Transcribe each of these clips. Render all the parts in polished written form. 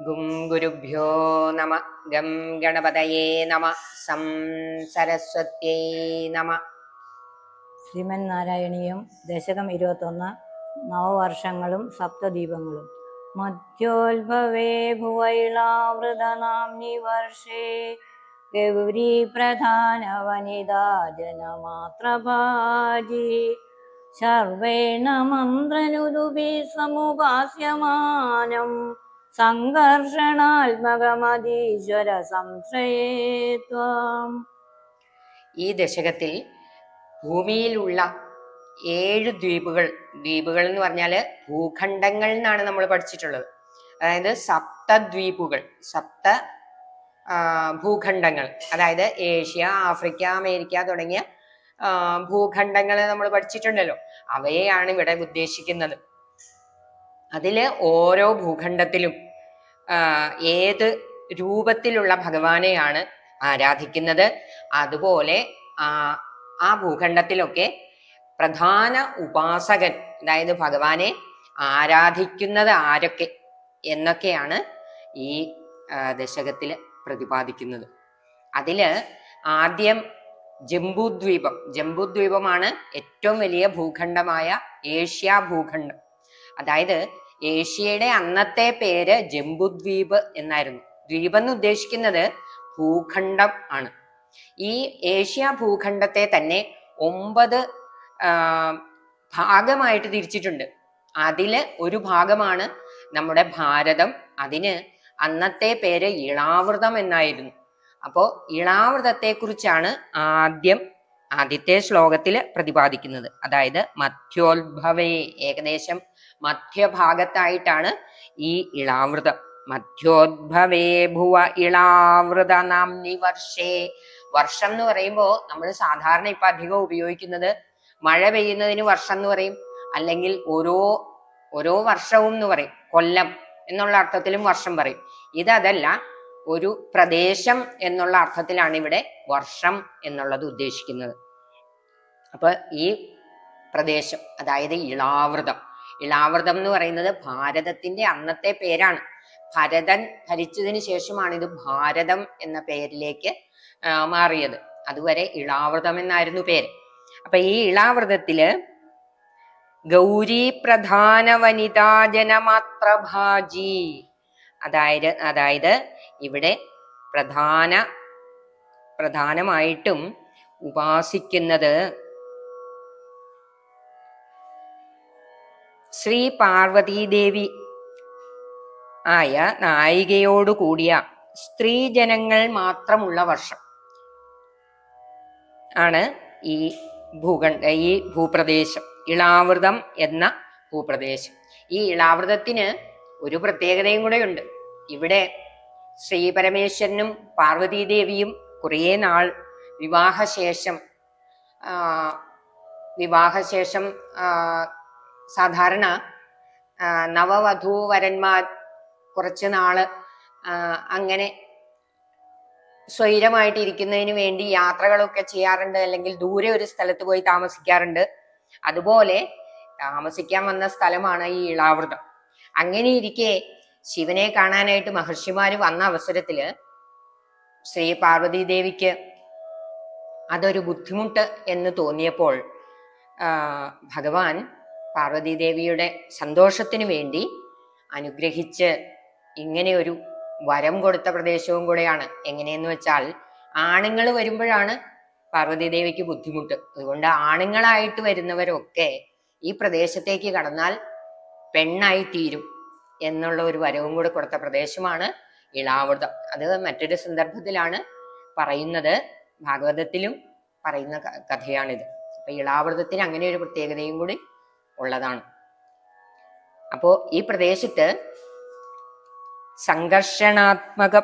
ഗും ഗുരുഭ്യോ നമ ഗം ഗണപതയേ നമ സം സരസ്വത്യൈ നമ. ശ്രീമൻ നാരായണീയം ദശകം 21 നവവർഷങ്ങളും സപ്തദീപങ്ങളും. മധ്യോത്ഭവേ ഭുവൈളാവൃതനാംനി വർഷേ ഗൗരീ പ്രധാന വനിതാ ജനമാത്രഭാജി സർവേണ മന്ത്രനുദുഭി സമുപാസ്യമാനം സംഘർഷണാത്മകമതീശ്വര സംശ്രയേ ത്വം. ഈ ദശകത്തിൽ ഭൂമിയിലുള്ള 7 ദ്വീപുകൾ എന്ന് പറഞ്ഞാൽ ഭൂഖണ്ഡങ്ങൾ എന്നാണ് നമ്മൾ പഠിച്ചിട്ടുള്ളത്. അതായത് സപ്തദ്വീപുകൾ, ഭൂഖണ്ഡങ്ങൾ, അതായത് ഏഷ്യ, ആഫ്രിക്ക, അമേരിക്ക തുടങ്ങിയ ഭൂഖണ്ഡങ്ങൾ നമ്മൾ പഠിച്ചിട്ടുണ്ടല്ലോ. അവയെയാണ് ഇവിടെ ഉദ്ദേശിക്കുന്നത്. അതില് ഓരോ ഭൂഖണ്ഡത്തിലും ഏത് രൂപത്തിലുള്ള ഭഗവാനെയാണ് ആരാധിക്കുന്നത്, അതുപോലെ ആ ഭൂഖണ്ഡത്തിലൊക്കെ പ്രധാന ഉപാസകൻ, അതായത് ഭഗവാനെ ആരാധിക്കുന്നത് ആരൊക്കെ എന്നൊക്കെയാണ് ഈ ദശകത്തിൽ പ്രതിപാദിക്കുന്നത്. അതില് ആദ്യം ജംബൂദ്വീപമാണ് ഏറ്റവും വലിയ ഭൂഖണ്ഡമായ ഏഷ്യ ഭൂഖണ്ഡം. അതായത് ഏഷ്യയുടെ അന്നത്തെ പേര് ജംബുദ്വീപ് എന്നായിരുന്നു. ദ്വീപ് എന്ന് ഉദ്ദേശിക്കുന്നത് ഭൂഖണ്ഡം ആണ്. ഈ ഏഷ്യ ഭൂഖണ്ഡത്തെ തന്നെ 9 ഭാഗമായിട്ട് തിരിച്ചിട്ടുണ്ട്. അതില് ഒരു ഭാഗമാണ് നമ്മുടെ ഭാരതം. അതിന് അന്നത്തെ പേര് ഇളാവൃതം എന്നായിരുന്നു. അപ്പോ ഇളാവൃതത്തെ കുറിച്ചാണ് ആദ്യത്തെ ശ്ലോകത്തിൽ പ്രതിപാദിക്കുന്നത്. അതായത് മധ്യോത്ഭവേ, ഏകദേശം മധ്യഭാഗത്തായിട്ടാണ് ഈ ഇളാവൃതം. മധ്യോദ്ഭവേ ഭുവ ഇളാവൃത നാംനി വർഷേ. വർഷം എന്ന് പറയുമ്പോൾ നമ്മൾ സാധാരണ ഇപ്പൊ അധികം ഉപയോഗിക്കുന്നത് മഴ പെയ്യുന്നതിന് വർഷം എന്ന് പറയും, അല്ലെങ്കിൽ ഓരോ വർഷവും എന്ന് പറയും, കൊല്ലം എന്നുള്ള അർത്ഥത്തിലും വർഷം പറയും. ഇതല്ല, ഒരു പ്രദേശം എന്നുള്ള അർത്ഥത്തിലാണ് ഇവിടെ വർഷം എന്നുള്ളത് ഉദ്ദേശിക്കുന്നത്. അപ്പൊ ഈ പ്രദേശം, അതായത് ഇളാവൃതം എന്ന് പറയുന്നത് ഭാരതത്തിന്റെ അന്നത്തെ പേരാണ്. ഭരതൻ ഭരിച്ചതിന് ശേഷമാണ് ഇത് ഭാരതം എന്ന പേരിലേക്ക് മാറിയത്. അതുവരെ ഇളാവൃതം എന്നായിരുന്നു പേര്. അപ്പൊ ഈ ഇളാവൃതത്തില് ഗൗരി പ്രധാന വനിതാ ജനമാത്രഭാജി, അതായത് ഇവിടെ പ്രധാനമായിട്ടും ഉപാസിക്കുന്നത് ശ്രീ പാർവതീദേവി ആയ നായികയോടു കൂടിയ സ്ത്രീജനങ്ങൾ മാത്രമുള്ള വർഷം ആണ് ഈ ഭൂപ്രദേശം, ഇളാവൃതം എന്ന ഭൂപ്രദേശം. ഈ ഇളാവൃതത്തിന് ഒരു പ്രത്യേകതയും കൂടെ ഉണ്ട്. ഇവിടെ ശ്രീ പരമേശ്വരനും പാർവതീദേവിയും കുറേ നാൾ വിവാഹശേഷം സാധാരണ നവവധൂവരന്മാർ കുറച്ച് നാള് അങ്ങനെ സ്വൈരമായിട്ടിരിക്കുന്നതിന് വേണ്ടി യാത്രകളൊക്കെ ചെയ്യാറുണ്ട്, അല്ലെങ്കിൽ ദൂരെ ഒരു സ്ഥലത്ത് പോയി താമസിക്കാറുണ്ട്. അതുപോലെ താമസിക്കാൻ വന്ന സ്ഥലമാണ് ഈ ഇളാവൃതം. അങ്ങനെ ഇരിക്കെ ശിവനെ കാണാനായിട്ട് മഹർഷിമാര് വന്ന അവസരത്തില് ശ്രീ പാർവതീദേവിക്ക് അതൊരു ബുദ്ധിമുട്ട് എന്ന് തോന്നിയപ്പോൾ ഭഗവാൻ പാർവതീദേവിയുടെ സന്തോഷത്തിന് വേണ്ടി അനുഗ്രഹിച്ച് ഇങ്ങനെ ഒരു വരം കൊടുത്ത പ്രദേശവും കൂടെയാണ്. എങ്ങനെയെന്ന് വെച്ചാൽ, ആണുങ്ങൾ വരുമ്പോഴാണ് പാർവതീദേവിക്ക് ബുദ്ധിമുട്ട്. അതുകൊണ്ട് ആണുങ്ങളായിട്ട് വരുന്നവരൊക്കെ ഈ പ്രദേശത്തേക്ക് കടന്നാൽ പെണ്ണായി തീരും എന്നുള്ള ഒരു വരവും കൂടെ കൊടുത്ത പ്രദേശമാണ് ഇളാവൃതം. അത് മറ്റൊരു സന്ദർഭത്തിലാണ് പറയുന്നത്, ഭാഗവതത്തിലും പറയുന്ന കഥയാണിത്. അപ്പൊ ഇളാവൃതത്തിന് അങ്ങനെ ഒരു പ്രത്യേകതയും കൂടി ഉള്ളതാണ്. അപ്പോ ഈ പ്രദേശത്ത് സംഘർഷണാത്മക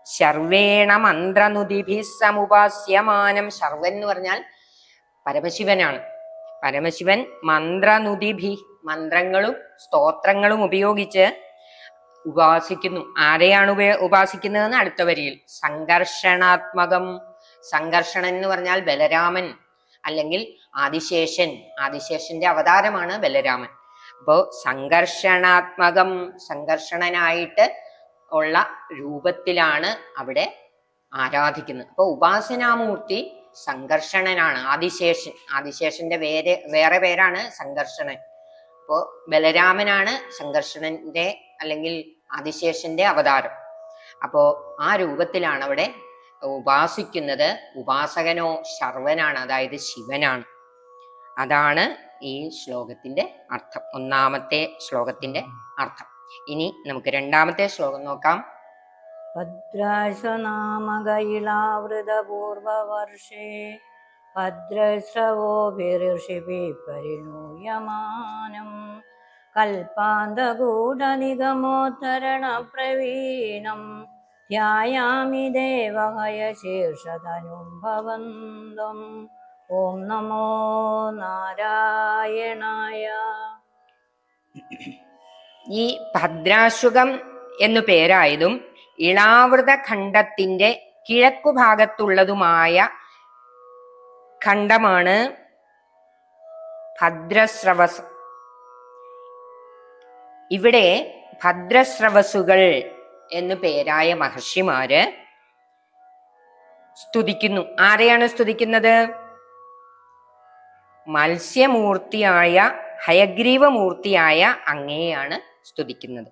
ശർവേണ മന്ത്രനുദിഭി സമുപാസ്യമാനം. ശർവൻ എന്ന് പറഞ്ഞാൽ പരമശിവനാണ്. പരമശിവൻ മന്ത്രനുദിഭി, മന്ത്രങ്ങളും സ്തോത്രങ്ങളും ഉപയോഗിച്ച് ഉപാസിക്കുന്നു. ആരെയാണ് ഉപാസിക്കുന്നതെന്ന് അടുത്ത വരിയിൽ. സംഘർഷണാത്മകം, സംഘർഷണൻ എന്ന് പറഞ്ഞാൽ ബലരാമൻ അല്ലെങ്കിൽ ആദിശേഷന്റെ അവതാരമാണ് ബലരാമൻ. അപ്പോ സംഘർഷണാത്മകം, സംഘർഷണനായിട്ട് ഉള്ള രൂപത്തിലാണ് അവിടെ ആരാധിക്കുന്നത്. അപ്പൊ ഉപാസനാമൂർത്തി സംഘർഷണനാണ്. ആദിശേഷന്റെ വേറെ പേരാണ് സംഘർഷണൻ. അപ്പോ ബലരാമനാണ് സംഘർഷണന്റെ അല്ലെങ്കിൽ ആദിശേഷന്റെ അവതാരം. അപ്പോ ആ രൂപത്തിലാണ് അവിടെ ഉപാസിക്കുന്നത്. ഉപാസകനോ ശർവനാണ്, അതായത് ശിവനാണ്. അതാണ് ഈ ശ്ലോകത്തിന്റെ അർത്ഥം, ഒന്നാമത്തെ ശ്ലോകത്തിന്റെ അർത്ഥം. ഇനി നമുക്ക് രണ്ടാമത്തെ ശ്ലോകം നോക്കാം. ഭദ്രാശ്വനാമകൈലാവൃതപൂർവവർഷേ ഭദ്രശ്രവോഭിഋഷിഭിः പരിണൂയമാനം കൽപ്പാന്തഗൂഢനിഗമോദ്ധരണപ്രവീണം ധ്യായാമി ദേവഹയശീർഷതനും ഭവന്തം. ഓം നമോ നാരായണായ. ഈ ഭദ്രാശ്വകം എന്നു പേരായതും ഇളാവൃത ഖണ്ഡത്തിന്റെ കിഴക്കു ഭാഗത്തുള്ളതുമായ ഖണ്ഡമാണ് ഭദ്രശ്രവസ്. ഇവിടെ ഭദ്രശ്രവസുകൾ എന്നു പേരായ മഹർഷിമാര് സ്തുതിക്കുന്നു. ആരെയാണ് സ്തുതിക്കുന്നത്? മത്സ്യമൂർത്തിയായ ഹയഗ്രീവമൂർത്തിയായ അങ്ങയെയാണ് സ്തുതിക്കുന്നത്.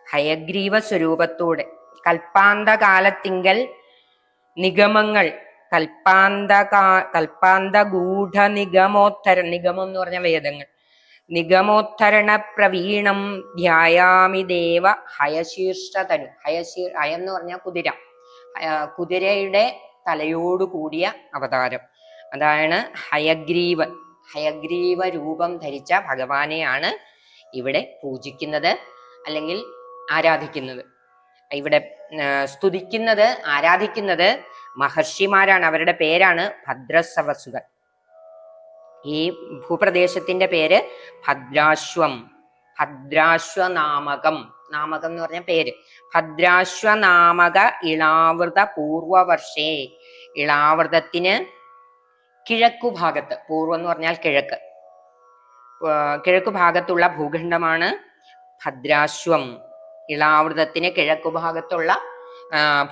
ഹയഗ്രീവ സ്വരൂപത്തോടെ കൽപ്പാന്തകാലത്തിങ്കൽ നിഗമങ്ങൾ, കൽപ്പാന്തഗൂഢ നിഗമം എന്ന് പറഞ്ഞ വേദങ്ങൾ, നിഗമോദ്ധരണ പ്രവീണം ധ്യായാമി ദേവ ഹയശീർഷതനു. ഹയം എന്ന് പറഞ്ഞ കുതിര, കുതിരയുടെ തലയോട് കൂടിയ അവതാരം. അതാണ് ഹയഗ്രീവൻ. ഹയഗ്രീവ രൂപം ധരിച്ച ഭഗവാനെയാണ് ഇവിടെ പൂജിക്കുന്നത് അല്ലെങ്കിൽ ആരാധിക്കുന്നത്. ഇവിടെ സ്തുതിക്കുന്നത്, ആരാധിക്കുന്നത് മഹർഷിമാരാണ്. അവരുടെ പേരാണ് ഭദ്രശ്രവസുകൾ. ഈ ഭൂപ്രദേശത്തിന്റെ പേര് ഭദ്രാശ്വം, ഭദ്രാശ്വനാമകം. നാമകം എന്ന് പറഞ്ഞ പേര്. ഭദ്രാശ്വനാമക ഇളാവൃത പൂർവവർഷേ. ഇളാവൃതത്തിന് കിഴക്കു ഭാഗത്ത്, പൂർവം എന്ന് പറഞ്ഞാൽ കിഴക്ക്, കിഴക്കു ഭാഗത്തുള്ള ഭൂഖണ്ഡമാണ് ഭദ്രാശ്വം. ഇളാവൃതത്തിന് കിഴക്കു ഭാഗത്തുള്ള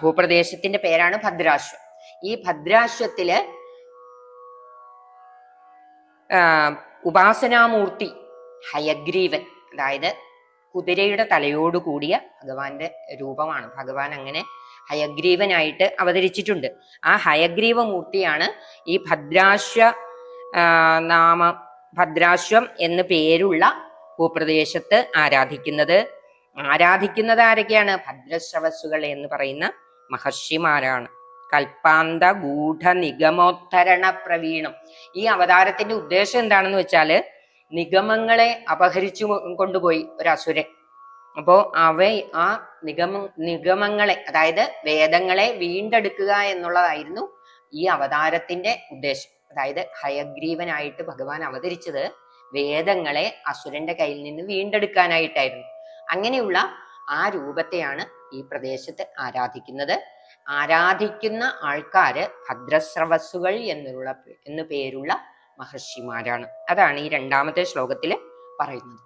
ഭൂപ്രദേശത്തിന്റെ പേരാണ് ഭദ്രാശ്വം. ഈ ഭദ്രാശ്വത്തില് ഉപാസനാമൂർത്തി ഹയഗ്രീവൻ, അതായത് കുതിരയുടെ തലയോട് കൂടിയ ഭഗവാന്റെ രൂപമാണ്. ഭഗവാൻ അങ്ങനെ ഹയഗ്രീവനായിട്ട് അവതരിച്ചിട്ടുണ്ട്. ആ ഹയഗ്രീവ മൂർത്തിയാണ് ഈ ഭദ്രാശ്വം എന്ന് പേരുള്ള ഭൂപ്രദേശത്ത് ആരാധിക്കുന്നത്. ആരാധിക്കുന്നത് ആരൊക്കെയാണ്? ഭദ്രശ്രവസുകൾ എന്ന് പറയുന്ന മഹർഷിമാരാണ്. കൽപ്പാന്ത ഗൂഢ നിഗമോദ്ധരണ പ്രവീണം. ഈ അവതാരത്തിന്റെ ഉദ്ദേശം എന്താണെന്ന് വെച്ചാല്, നിഗമങ്ങളെ അപഹരിച്ചു കൊണ്ടുപോയി ഒരു അസുരൻ. അപ്പോ ആ നിഗമങ്ങളെ, അതായത് വേദങ്ങളെ വീണ്ടെടുക്കുക എന്നുള്ളതായിരുന്നു ഈ അവതാരത്തിന്റെ ഉദ്ദേശം. അതായത് ഹയഗ്രീവനായിട്ട് ഭഗവാൻ അവതരിച്ചത് വേദങ്ങളെ അസുരന്റെ കയ്യിൽ നിന്ന് വീണ്ടെടുക്കാനായിട്ടായിരുന്നു. അങ്ങനെയുള്ള ആ രൂപത്തെയാണ് ഈ പ്രദേശത്ത് ആരാധിക്കുന്നത്. ആരാധിക്കുന്ന ആൾക്കാര് ഭദ്രശ്രവസുകൾ എന്നു പേരുള്ള മഹർഷിമാരാണ്. അതാണ് ഈ രണ്ടാമത്തെ ശ്ലോകത്തില് പറയുന്നത്.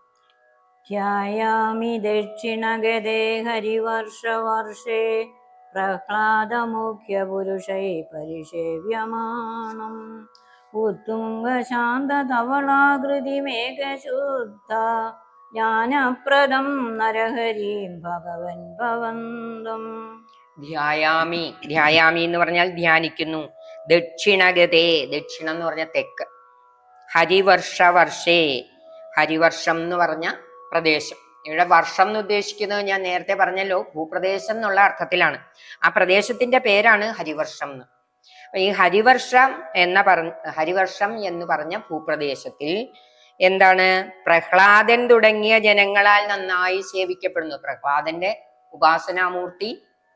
ധ്യായാമി ദക്ഷിണഗതേ ഹരിവർഷവർഷേ പ്രഹ്ലാദമുഖ്യപുരുഷൈ പരിസേവ്യമാണം ഉത്തുംഗശാന്തധവളാകൃതിമേഘശുദ്ധ ജ്ഞാനപ്രദം നരഹരിം ഭഗവൻ ഭവന്തം. ധ്യായാമി, ധ്യായാമി എന്ന് പറഞ്ഞാൽ ധ്യാനിക്കുന്നു. ദക്ഷിണഗതേ, ദക്ഷിണം എന്ന് പറഞ്ഞ തെക്ക്. ഹരിവർഷവർഷേ, ഹരിവർഷം എന്ന് പറഞ്ഞ പ്രദേശം. ഇവിടെ വർഷം എന്ന് ഉദ്ദേശിക്കുന്നത് ഞാൻ നേരത്തെ പറഞ്ഞല്ലോ, ഭൂപ്രദേശം എന്നുള്ള അർത്ഥത്തിലാണ്. ആ പ്രദേശത്തിന്റെ പേരാണ് ഹരിവർഷം എന്ന്. ഈ ഹരിവർഷം എന്ന് പറഞ്ഞ ഭൂപ്രദേശത്തിൽ എന്താണ്? പ്രഹ്ലാദൻ തുടങ്ങിയ ജനങ്ങളാൽ നന്നായി സേവിക്കപ്പെടുന്നു. പ്രഹ്ലാദന്റെ ഉപാസനാമൂർത്തി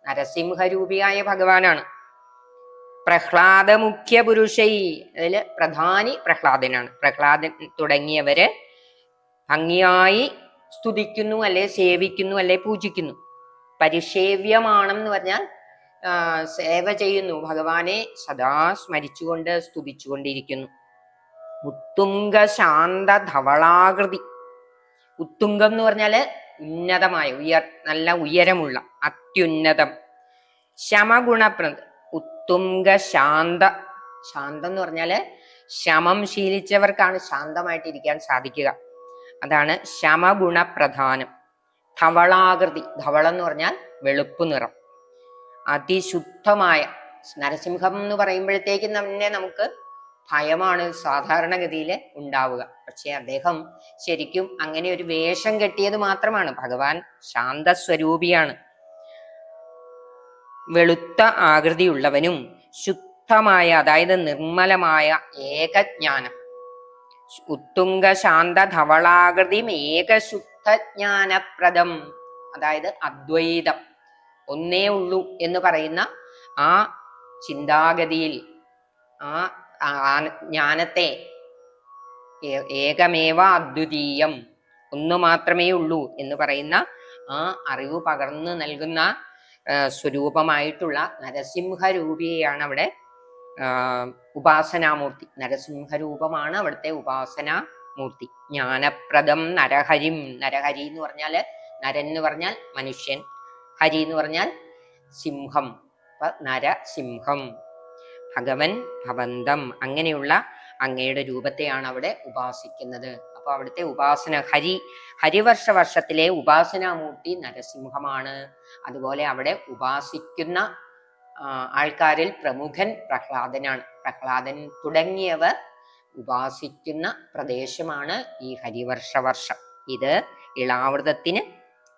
നരസിംഹരൂപിയായ ഭഗവാനാണ്. പ്രഹ്ലാദ മുഖ്യ പുരുഷൈ, അതില് പ്രധാനി പ്രഹ്ലാദനാണ്. പ്രഹ്ലാദൻ തുടങ്ങിയവര് ഭംഗിയായി സ്തുതിക്കുന്നു, അല്ലെ സേവിക്കുന്നു, അല്ലെ പൂജിക്കുന്നു. പരിസേവ്യമാണെന്ന് പറഞ്ഞാൽ സേവ ചെയ്യുന്നു, ഭഗവാനെ സദാ സ്മരിച്ചുകൊണ്ട് സ്തുതിച്ചുകൊണ്ടിരിക്കുന്നു. ഉത്തുംഗ ശാന്ത ധവളാകൃതി. ഉത്തുംഗം എന്ന് പറഞ്ഞാല് ഉന്നതമായ നല്ല ഉയരമുള്ള അത്യുന്നതം. ശമഗുണപ്രദ ഉത്തുംഗ ശാന്ത. ശാന്തം എന്ന് പറഞ്ഞാല് ശമം ശീലിച്ചവർക്കാണ് ശാന്തമായിട്ടിരിക്കാൻ സാധിക്കുക. അതാണ് ശമഗുണപ്രധാനം. ധവളാകൃതി. ധവളം എന്ന് പറഞ്ഞാൽ വെളുപ്പ് നിറം. അതിശുദ്ധമായ. നരസിംഹം എന്ന് പറയുമ്പോഴത്തേക്കും തന്നെ നമുക്ക് ഭയമാണ് സാധാരണഗതിയിൽ ഉണ്ടാവുക. പക്ഷെ അദ്ദേഹം ശരിക്കും അങ്ങനെ ഒരു വേഷം കെട്ടിയത് മാത്രമാണ്. ഭഗവാൻ ശാന്തസ്വരൂപിയാണ്. വെളുത്ത ആകൃതിയുള്ളവനും ശുദ്ധമായ, അതായത് നിർമ്മലമായ ഏകജ്ഞാനം. ഉത്തുംഗ ശാന്ത ധവളാകൃതിയും ഏകശുദ്ധജ്ഞാനപ്രദം, അതായത് അദ്വൈതം ഒന്നേ ഉള്ളൂ എന്ന് പറയുന്ന ആ ചിന്താഗതിയിൽ ആ ജ്ഞാനത്തെ ഏകമേവ അദ്വിതീയം, ഒന്നു മാത്രമേ ഉള്ളൂ എന്ന് പറയുന്ന ആ അറിവ് പകർന്നു നൽകുന്ന സ്വരൂപമായിട്ടുള്ള നരസിംഹരൂപിയെയാണ് അവിടെ ഉപാസനാമൂർത്തി. നരസിംഹരൂപമാണ് അവിടുത്തെ ഉപാസനാമൂർത്തി. ജ്ഞാനപ്രദം നരഹരിം. നരഹരി എന്ന് പറഞ്ഞാല് നരൻ എന്ന് പറഞ്ഞാൽ മനുഷ്യൻ, ഹരി എന്ന് പറഞ്ഞാൽ സിംഹം. അപ്പൊ നരസിംഹം, ഭഗവൻ ഭവന്തം, അങ്ങനെയുള്ള അങ്ങയുടെ രൂപത്തെയാണ് അവിടെ ഉപാസിക്കുന്നത്. അപ്പൊ അവിടുത്തെ ഉപാസന ഹരിവർഷത്തിലെ ഉപാസനാമൂർത്തി നരസിംഹമാണ്. അതുപോലെ അവിടെ ഉപാസിക്കുന്ന ആൾക്കാരിൽ പ്രമുഖൻ പ്രഹ്ലാദനാണ്. പ്രഹ്ലാദൻ തുടങ്ങിയവർ ഉപാസിക്കുന്ന പ്രദേശമാണ് ഈ ഹരിവർഷം. ഇത് ഇളാവൃതത്തിന്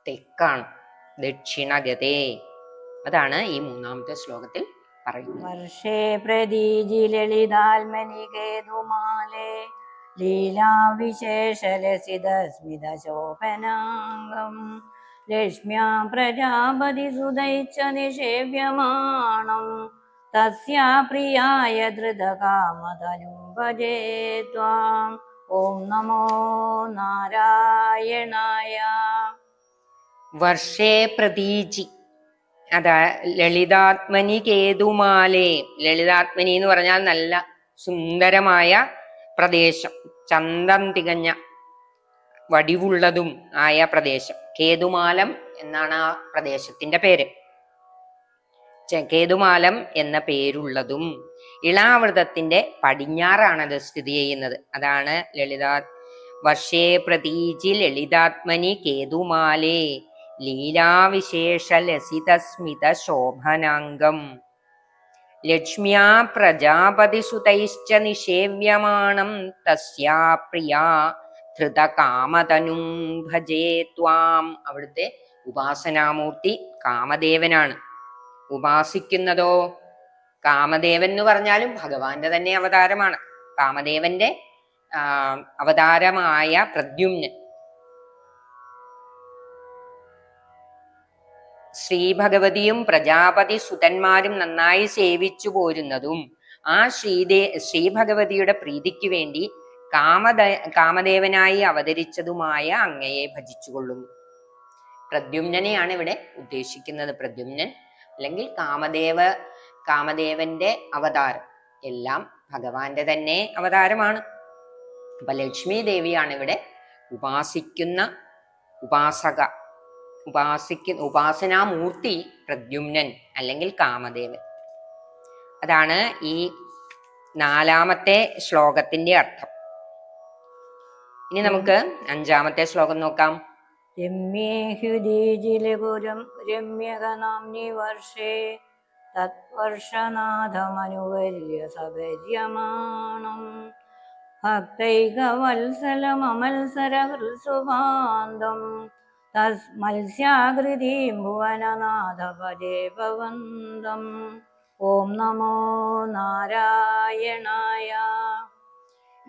തെക്കാണ്, ദക്ഷിണഗതേ. അതാണ് ഈ മൂന്നാമത്തെ ശ്ലോകത്തിൽ പറയുന്നത്. വർഷേ പ്രതീജി ലളിതാൽമനികേതുമാലേ ലീലാവിശേഷലസിതസ്മിത ശോഭനാംഗം ലക്ഷ്മ്യാ പ്രജാപതിസുതൈശ്ച നിഷേവ്യമാണം തസ്യാ പ്രിയായ ധൃതകാമതനും ഭജേ ത്വാം. ഓം നമോ നാരായണായ. വർഷേ പ്രതീജി, അതാ ലളിതാത്മനി കേതുമാലേ. ലളിതാത്മനി എന്ന് പറഞ്ഞാൽ നല്ല സുന്ദരമായ പ്രദേശം, ചന്തം തികഞ്ഞ വടിവുള്ളതും ആയ പ്രദേശം. കേതുമാലം എന്നാണ് ആ പ്രദേശത്തിന്റെ പേര്. കേതുമാലം എന്ന പേരുള്ളതും ഇളാവൃതത്തിന്റെ പടിഞ്ഞാറാണത് സ്ഥിതി ചെയ്യുന്നത്. അതാണ് വർഷേ പ്രതീജി ലളിതാത്മനി കേതുമാലേ ലീലാവിശേഷ ലസിതസ്മിത ശോഭനാംഗം ലക്ഷ്മ്യാ പ്രജാപതിസുതൈശ്ച നിഷേവ്യമാണം തസ്യാ പ്രിയാ ധൃതകാമതനും ഭജേ ത്വാം. അവിടുത്തെ ഉപാസനാമൂർത്തി കാമദേവനാണ്. ഉപാസിക്കുന്നതോ കാമദേവൻ എന്ന് പറഞ്ഞാലും ഭഗവാന്റെ തന്നെ അവതാരമാണ്. കാമദേവന്റെ അവതാരമായ പ്രദ്യുമ്നൻ. ശ്രീഭഗവതിയും പ്രജാപതി സുതന്മാരും നന്നായി സേവിച്ചു പോരുന്നതും ആ ശ്രീഭഗവതിയുടെ പ്രീതിക്ക് വേണ്ടി കാമദേവനായി അവതരിച്ചതുമായ അങ്ങയെ ഭജിച്ചുകൊള്ളുന്നു. പ്രദ്യുമ്നനെയാണ് ഇവിടെ ഉദ്ദേശിക്കുന്നത്. പ്രദ്യുമ്നൻ അല്ലെങ്കിൽ കാമദേവന്റെ അവതാരം എല്ലാം ഭഗവാന്റെ തന്നെ അവതാരമാണ്. അപ്പൊ ലക്ഷ്മി ദേവിയാണ് ഇവിടെ ഉപാസിക്കുന്ന ഉപാസനാമൂർത്തി പ്രദ്യുമ്നൻ അല്ലെങ്കിൽ കാമദേവൻ. അതാണ് ഈ നാലാമത്തെ ശ്ലോകത്തിന്റെ അർത്ഥം. ഇനി നമുക്ക് അഞ്ചാമത്തെ ശ്ലോകം നോക്കാം. രമ്യേഹ്യുദീജിലപുരം രമ്യകനാംനി വർഷേ തത്വർഷനാഥമനുവര്യ സപര്യമാണം ഭക്തൈകവത്സലമമത്സരഹൃത്സുഭാന്തം തസ്മത്സ്യാകൃതിം ഭുവനനാഥ ഭജേ ഭവന്തം. ഓം നമോ നാരായണായ.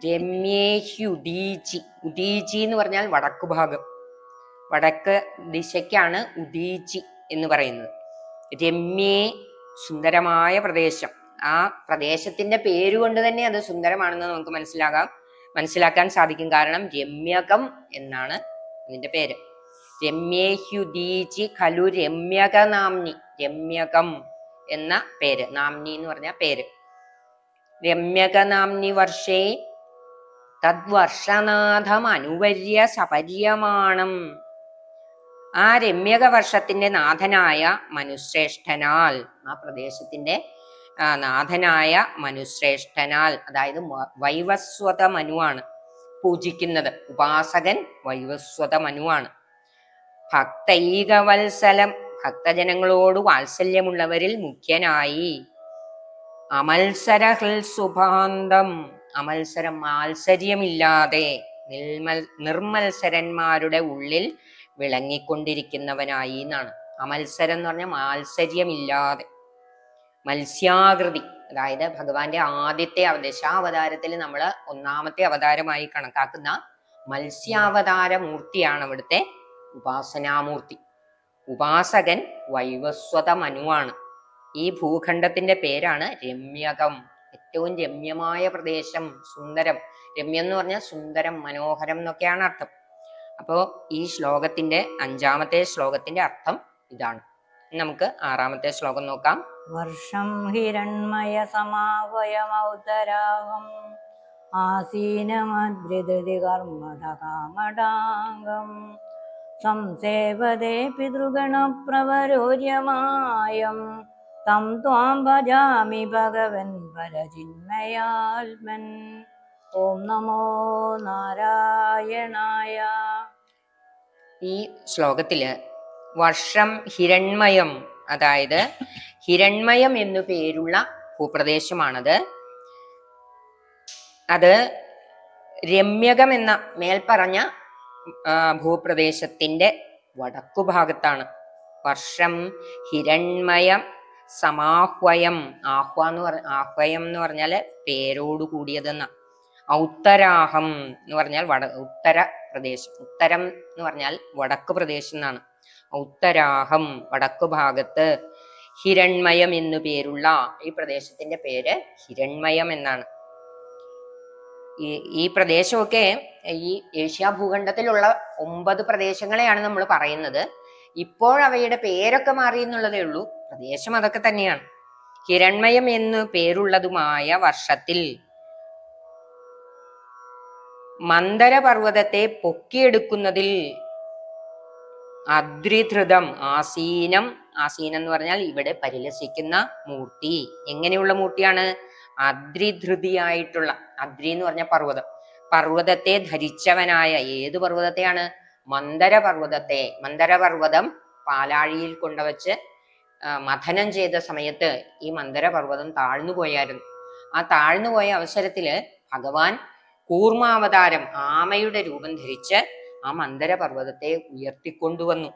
രമ്യേഹ്യുദീചി. ഉദീചി എന്ന് പറഞ്ഞാൽ വടക്കു ഭാഗം, വടക്ക് ദിശയ്ക്കാണ് ഉദീചി എന്ന് പറയുന്നത്. രമ്യേ, സുന്ദരമായ പ്രദേശം. ആ പ്രദേശത്തിന്റെ പേരുകൊണ്ട് തന്നെ അത് സുന്ദരമാണെന്ന് നമുക്ക് മനസ്സിലാക്കാൻ സാധിക്കും. കാരണം രമ്യകം എന്നാണ് അതിന്റെ പേര്. രമ്യേഹ്യുദീചി ഖലു രമ്യക നാംനി. രമ്യകം എന്ന പേര്, നാംനി എന്ന് പറഞ്ഞ പേര്. രമ്യക നാംനി വർഷേ തദ്വർഷനാഥം അനുവര്യ സപര്യമാണം. ആ രമ്യക വർഷത്തിന്റെ നാഥനായ മനുശ്രേഷ്ഠനാൽ, ആ പ്രദേശത്തിന്റെ നാഥനായ മനുശ്രേഷ്ഠനാൽ, അതായത് വൈവസ്വത മനുവാണ് പൂജിക്കുന്നത്. ഉപാസകൻ വൈവസ്വത മനുവാണ്. ഭക്തൈകവത്സലം, ഭക്തജനങ്ങളോട് വാത്സല്യമുള്ളവരിൽ മുഖ്യനായി. അമത്സരഹൃൽ സുഭാന്തം, അമത്സരം മാത്സര്യമില്ലാതെ നിർമത്സരന്മാരുടെ ഉള്ളിൽ വിളങ്ങിക്കൊണ്ടിരിക്കുന്നവനായി എന്നാണ്. അമത്സരം എന്ന് പറഞ്ഞാൽ മാത്സര്യമില്ലാതെ. മത്സ്യാകൃതി, അതായത് ഭഗവാന്റെ ആദ്യത്തെ ദശാവതാരത്തിൽ നമ്മൾ ഒന്നാമത്തെ അവതാരമായി കണക്കാക്കുന്ന മത്സ്യാവതാര മൂർത്തിയാണ് അവിടുത്തെ ഉപാസനാമൂർത്തി. ഉപാസകൻ വൈവസ്വത മനുവാണ്. ഈ ഭൂഖണ്ഡത്തിന്റെ പേരാണ് രമ്യകം. ഏറ്റവും രമ്യമായ പ്രദേശം, സുന്ദരം. രമ്യം എന്ന് പറഞ്ഞാൽ സുന്ദരം, മനോഹരം എന്നൊക്കെയാണ് അർത്ഥം. അപ്പോ ഈ ശ്ലോകത്തിന്റെ 5-ാമത്തെ ശ്ലോകത്തിന്റെ അർത്ഥം ഇതാണ്. നമുക്ക് 6-ാമത്തെ ശ്ലോകം നോക്കാം. വർഷം ഹിരൺമയ സമാവയമൗതരാഹം ആസീനമദ്രിധൃതി കർമ്മഠകാമടാംഗം സംസേവതേ പിതൃഗണപ്രവരോര്യമായം തം ത്വാം ഭജാമി ഭഗവൻ പരചിന്മയാത്മൻ. ഓം നമോ നാരായണായ. ഈ ശ്ലോകത്തില് വർഷം ഹിരൺമയം, അതായത് ഹിരൺമയം എന്നു പേരുള്ള ഭൂപ്രദേശമാണത്. അത് രമ്യകം എന്ന മേൽപ്പറഞ്ഞ ഭൂപ്രദേശത്തിന്റെ വടക്കുഭാഗത്താണ്. വർഷം ഹിരൺമയം സമാഹ്വയം, ആഹ്വയം എന്ന് പറഞ്ഞാല് പേരോട് കൂടിയതെന്ന. ഔത്തരാഹം എന്ന് പറഞ്ഞാൽ ഉത്തര പ്രദേശം. ഉത്തരം എന്ന് പറഞ്ഞാൽ വടക്ക് പ്രദേശം എന്നാണ്. ഔത്തരാഹം, വടക്കു ഭാഗത്ത്. ഹിരൺമയം എന്നു പേരുള്ള ഈ പ്രദേശത്തിന്റെ പേര് ഹിരൺമയം എന്നാണ്. ഈ പ്രദേശമൊക്കെ ഈ ഏഷ്യാ ഭൂഖണ്ഡത്തിലുള്ള 9 പ്രദേശങ്ങളെയാണ് നമ്മൾ പറയുന്നത്. ഇപ്പോഴവയുടെ പേരൊക്കെ മാറി എന്നുള്ളതേ ഉള്ളൂ, പ്രദേശം അതൊക്കെ തന്നെയാണ്. ഹിരൺമയം എന്നു പേരുള്ളതുമായ വർഷത്തിൽ മന്ദരപർവ്വതത്തെ പൊക്കിയെടുക്കുന്നതിൽ അദ്രിധൃതം, ആസീനം, ആസീനം എന്ന് പറഞ്ഞാൽ ഇവിടെ പരിലസിക്കുന്ന മൂർത്തി. എങ്ങനെയുള്ള മൂർത്തിയാണ്? അദ്രിധൃതിയായിട്ടുള്ള, അദ്രി എന്ന് പറഞ്ഞ പർവ്വതം, പർവ്വതത്തെ ധരിച്ചവനായ. ഏത് പർവ്വതത്തെയാണ്? മന്ദരപർവ്വതത്തെ. മന്ദരപർവ്വതം പാലാഴിയിൽ കൊണ്ടുവച്ച് മഥനം ചെയ്ത സമയത്ത് ഈ മന്ദരപർവ്വതം താഴ്ന്നു പോയായിരുന്നു. ആ താഴ്ന്നുപോയ അവസരത്തില് ഭഗവാൻ കൂർമാവതാരം, ആമയുടെ രൂപം ധരിച്ച് ആ മന്ദരപർവ്വതത്തെ ഉയർത്തിക്കൊണ്ടുവന്നു.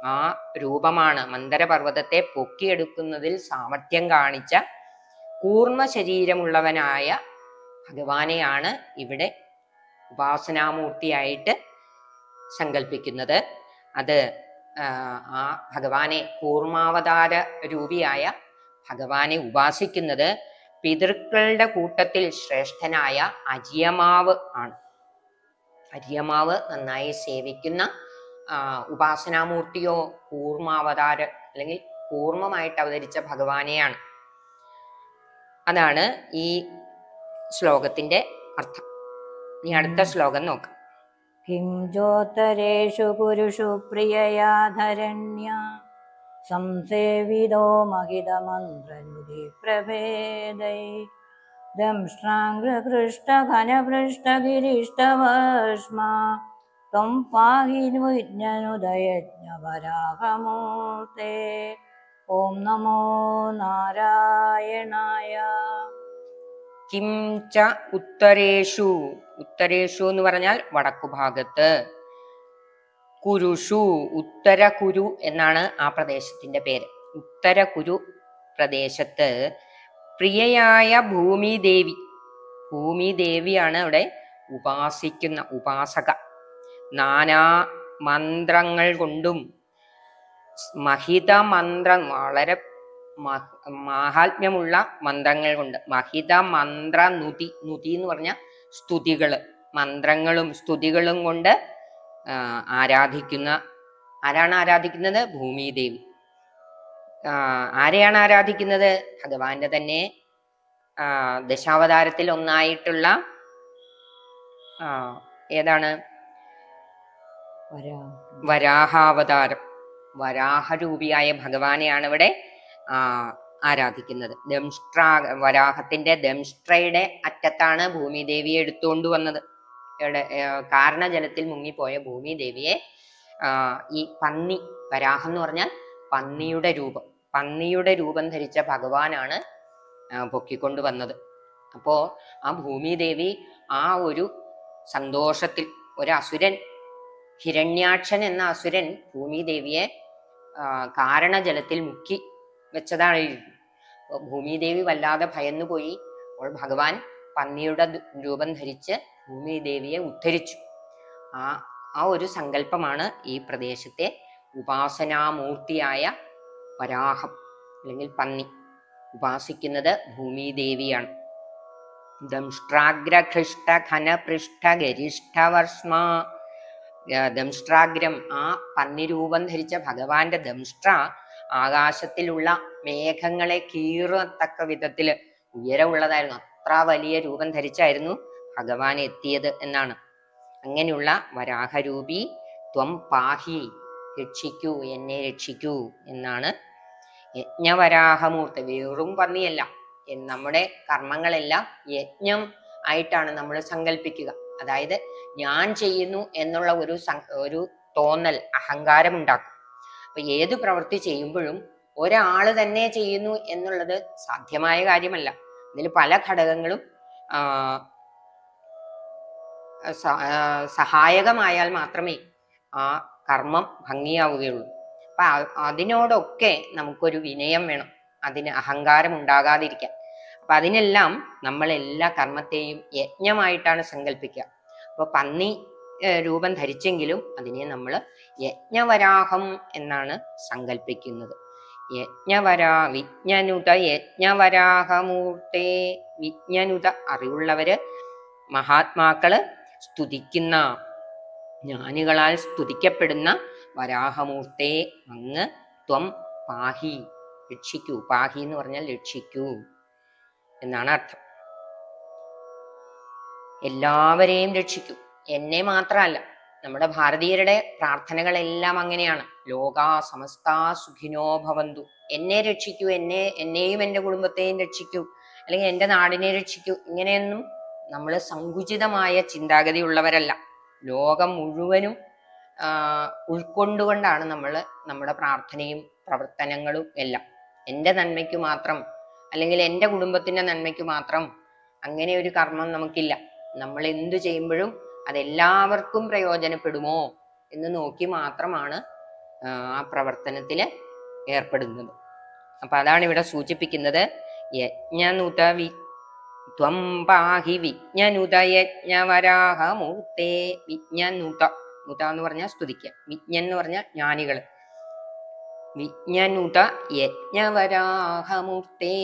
ആ രൂപമാണ് മന്ദരപർവ്വതത്തെ പൊക്കിയെടുക്കുന്നതിൽ സാമർഥ്യം കാണിച്ച കൂർമ്മ ശരീരമുള്ളവനായ ഭഗവാനെയാണ് ഇവിടെ ഉപാസനാമൂർത്തിയായിട്ട് സങ്കല്പിക്കുന്നത്. അത് ആ ഭഗവാനെ, കൂർമാവതാര രൂപിയായ ഭഗവാനെ ഉപാസിക്കുന്നത് പിതൃക്കളുടെ കൂട്ടത്തിൽ ശ്രേഷ്ഠനായ അരിയമാവ് ആണ്. അരിയമാവ് നന്നായി സേവിക്കുന്ന ഉപാസനാമൂർത്തിയോ കൂർമാവതാര അല്ലെങ്കിൽ കൂർമ്മമായിട്ട് അവതരിച്ച ഭഗവാനെയാണ്. അതാണ് ഈ ശ്ലോകത്തിന്റെ അർത്ഥം. ഇനി അടുത്ത ശ്ലോകം നോക്കാം. കിം ജ്യോതരേഷു കുരുഷു പ്രിയയാ ധരണ്യ സംസേവിതോ മഹിതമന്ത്രനുതി പ്രഭേദൈ ദംഷ്ട്രാംഗൃഷ്ടഘനപൃഷ്ടഗിരിഷ്ടവർഷ്മ ത്വം പാഹി വിജ്ഞനുദയജ്ഞവരാഹമൂർത്തേ. ഓം നമോ നാരായണായ. കിം ച ഉത്തരേഷു, ഉത്തരേഷു എന്ന് പറഞ്ഞാൽ വടക്കുഭാഗത്ത്. കുരുഷു, ഉത്തരകുരു എന്നാണ് ആ പ്രദേശത്തിന്റെ പേര്. ഉത്തരകുരു പ്രദേശത്ത് പ്രിയയായ ഭൂമിദേവി, ഭൂമിദേവിയാണ് അവിടെ ഉപാസിക്കുന്ന ഉപാസക. നാനാ മന്ത്രങ്ങൾ കൊണ്ടും മഹിത മന്ത്രം, വളരെ മാഹാത്മ്യമുള്ള മന്ത്രങ്ങൾ കൊണ്ട്, മഹിത മന്ത്ര നുതി, നുതി എന്ന് പറഞ്ഞ സ്തുതികള്, മന്ത്രങ്ങളും സ്തുതികളും കൊണ്ട് ആരാധിക്കുന്ന, ആരാണ് ആരാധിക്കുന്നത്? ഭൂമിദേവി. ആരെയാണ് ആരാധിക്കുന്നത്? ഭഗവാന്റെ തന്നെ ദശാവതാരത്തിൽ ഒന്നായിട്ടുള്ള ഏതാണ്? വരാഹാവതാരം, വരാഹരൂപിയായ ഭഗവാനെയാണ് ഇവിടെ ആരാധിക്കുന്നത്. വരാഹത്തിന്റെ ദംഷ്ട്രയുടെ അറ്റത്താണ് ഭൂമിദേവിയെ എടുത്തുകൊണ്ട് വന്നത്. കാരണജലത്തിൽ മുങ്ങിപ്പോയ ഭൂമിദേവിയെ ഈ പന്നി, വരാഹം എന്ന് പറഞ്ഞാൽ പന്നിയുടെ രൂപം ധരിച്ച ഭഗവാനാണ് പൊക്കിക്കൊണ്ട് വന്നത്. അപ്പോ ആ ഭൂമിദേവി ആ ഒരു സന്തോഷത്തിൽ, ഒരു അസുരൻ, ഹിരണ്യാക്ഷൻ എന്ന അസുരൻ ഭൂമിദേവിയെ കാരണജലത്തിൽ മുക്കി വെച്ചതാണ്. ഭൂമിദേവി വല്ലാതെ ഭയന്നുപോയി. അപ്പോൾ ഭഗവാൻ പന്നിയുടെ രൂപം ധരിച്ച് ഭൂമിദേവിയെ ഉദ്ധരിച്ചു. ആ ഒരു സങ്കല്പമാണ് ഈ പ്രദേശത്തെ ഉപാസനാമൂർത്തിയായ വരാഹം അല്ലെങ്കിൽ പന്നി. ഉപാസിക്കുന്നത് ഭൂമിദേവിയാണ്. ദംഷ്ട്രാഗ്രഘൃഷ്ട ഘനപൃഷ്ഠ ഗരിഷ്ഠവർഷ്മ. ദംഷ്ട്രാഗ്രം, ആ പന്നി രൂപം ധരിച്ച ഭഗവാന്റെ ദംഷ്ട്ര ആകാശത്തിലുള്ള മേഘങ്ങളെ കീറത്തക്ക വിധത്തില് ഉയരമുള്ളതായിരുന്നു. അത്ര വലിയ രൂപം ധരിച്ചായിരുന്നു ഭഗവാൻ എത്തിയത് എന്നാണ്. അങ്ങനെയുള്ള വരാഹരൂപി ത്വം പാഹി, രക്ഷിക്കൂ, എന്നെ രക്ഷിക്കൂ എന്നാണ് യജ്ഞവരാഹമൂർത്തി. വെറും പന്നിയല്ല, നമ്മുടെ കർമ്മങ്ങളെല്ലാം യജ്ഞം ആയിട്ടാണ് നമ്മൾ സങ്കല്പിക്കുക. അതായത് ഞാൻ ചെയ്യുന്നു എന്നുള്ള ഒരു തോന്നൽ, അഹങ്കാരം ഉണ്ടാക്കും. അപ്പൊ ഏത് പ്രവൃത്തി ചെയ്യുമ്പോഴും ഒരാള് തന്നെ ചെയ്യുന്നു എന്നുള്ളത് സാധ്യമായ കാര്യമല്ല. ഇതിൽ പല ഘടകങ്ങളും സഹായകമായാൽ മാത്രമേ ആ കർമ്മം ഭംഗിയാവുകയുള്ളൂ. അപ്പൊ അതിനോടൊക്കെ നമുക്കൊരു വിനയം വേണം, അതിന് അഹങ്കാരം ഉണ്ടാകാതിരിക്കാൻ. അപ്പൊ അതിനെല്ലാം നമ്മൾ എല്ലാ കർമ്മത്തെയും യജ്ഞമായിട്ടാണ് സങ്കല്പിക്കുക. അപ്പൊ പന്നി രൂപം ധരിച്ചെങ്കിലും അതിനെ നമ്മൾ യജ്ഞവരാഹം എന്നാണ് സങ്കല്പിക്കുന്നത്. വിജ്ഞനുത യജ്ഞവരാഹമൂർത്തേ. വിജ്ഞനുത, അറിവുള്ളവര്, മഹാത്മാക്കള് സ്തുതിക്കുന്ന, ജ്ഞാനികളാൽ സ്തുതിക്കപ്പെടുന്ന വരാഹമൂർത്തേ അങ്ങ് ത്വം പാഹി, രക്ഷിക്കൂ. പാഹി എന്ന് പറഞ്ഞാൽ രക്ഷിക്കൂ എന്നാണ് അർത്ഥം. എല്ലാവരെയും രക്ഷിക്കൂ, എന്നെ മാത്രമല്ല. നമ്മുടെ ഭാരതീയരുടെ പ്രാർത്ഥനകളെല്ലാം അങ്ങനെയാണ്. ലോകാ സമസ്താ സുഖിനോ ഭവന്തു. എന്നെ രക്ഷിക്കൂ, എന്നെയും എൻ്റെ കുടുംബത്തെയും രക്ഷിക്കൂ, അല്ലെങ്കിൽ എൻ്റെ നാടിനെ രക്ഷിക്കൂ. ഇങ്ങനെയൊന്നും നമ്മൾ സങ്കുചിതമായ ചിന്താഗതി ഉള്ളവരല്ല. ലോകം മുഴുവനും ഉൾക്കൊണ്ടുകൊണ്ടാണ് നമ്മൾ നമ്മുടെ പ്രാർത്ഥനയും പ്രവർത്തനങ്ങളും എല്ലാം. എൻ്റെ നന്മയ്ക്ക് മാത്രം, അല്ലെങ്കിൽ എൻ്റെ കുടുംബത്തിന്റെ നന്മയ്ക്ക് മാത്രം അങ്ങനെ ഒരു കർമ്മം നമുക്കില്ല. നമ്മൾ എന്തു ചെയ്യുമ്പോഴും അതെല്ലാവർക്കും പ്രയോജനപ്പെടുമോ എന്ന് നോക്കി മാത്രമാണ് ആ പ്രവർത്തനത്തിൽ ഏർപ്പെടുന്നത്. അപ്പൊ അതാണ് ഇവിടെ സൂചിപ്പിക്കുന്നത്. യജ്ഞനുത ത്വം പാഹി വിജ്ഞനുത യജ്ഞവരാഹമൂർത്തേ. വിജ്ഞനുത, നുത എന്ന് പറഞ്ഞാൽ സ്തുതിക്കുക, വിജ്ഞൻ എന്ന് പറഞ്ഞാൽ ജ്ഞാനികൾ. വിജ്ഞനുത യജ്ഞവരാഹമൂർത്തേ.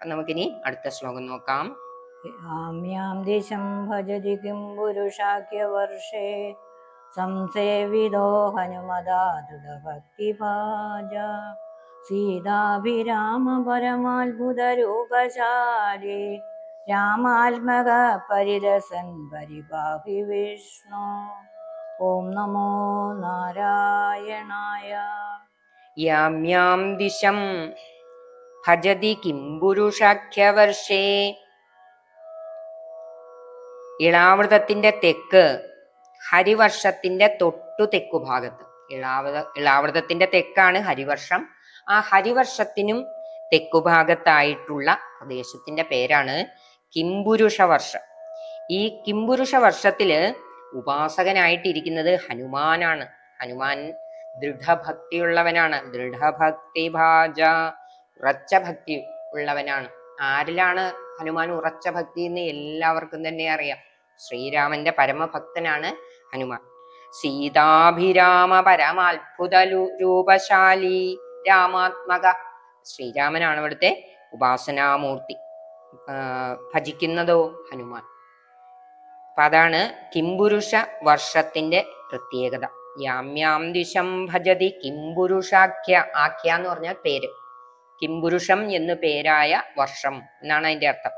നമുക്കിനി അടുത്ത ശ്ലോകം നോക്കാം. യാമ്യാം ദിശം ഭജതി കിം പുരുഷാഖ്യവർഷേ സംസേവിതോ ഹനുമതാ ദൃഢഭക്തിഭാജ സീതാഭിരാമ പരമാത്ഭുതരൂപശാലി രാമാത്മക പരിരസൻ പരിപാഹി വിഷ്ണു. ഓം നമോ നാരായണായ. യാമ്യാം ദിശം ഭജതി കിം പുരുഷാഖ്യവർഷേ. ഇളാവൃതത്തിന്റെ തെക്ക്, ഹരിവർഷത്തിന്റെ തൊട്ടു തെക്കു ഭാഗത്ത്. ഇളാവൃതത്തിന്റെ തെക്കാണ് ഹരിവർഷം. ആ ഹരിവർഷത്തിനും തെക്കുഭാഗത്തായിട്ടുള്ള പ്രദേശത്തിന്റെ പേരാണ് കിംപുരുഷ വർഷം. ഈ കിംപുരുഷ വർഷത്തില് ഉപാസകനായിട്ടിരിക്കുന്നത് ഹനുമാനാണ്. ഹനുമാൻ ദൃഢഭക്തിയുള്ളവനാണ്. ദൃഢഭക്തി ഭാജ, ഉറച്ച ഭക്തി ഉള്ളവനാണ്. ആരിലാണ് ഹനുമാൻ ഉറച്ച ഭക്തി എന്ന് എല്ലാവർക്കും തന്നെ അറിയാം. ശ്രീരാമന്റെ പരമഭക്തനാണ് ഹനുമാൻ. സീതാഭിരാമ പരമാത്ഭുത രൂപശാലി രാമാത്മക. ശ്രീരാമനാണ് ഇവിടുത്തെ ഉപാസനാമൂർത്തി. ഭജിക്കുന്നതോ ഹനുമാൻ. അപ്പൊ അതാണ് കിംപുരുഷ വർഷത്തിന്റെ പ്രത്യേകത. യാമ്യാം ദിശം ഭജതി കിംപുരുഷാഖ്യ. ആഖ്യ എന്ന് പറഞ്ഞാൽ പേര്. കിംപുരുഷം എന്ന് പേരായ വർഷം എന്നാണ് അതിന്റെ അർത്ഥം.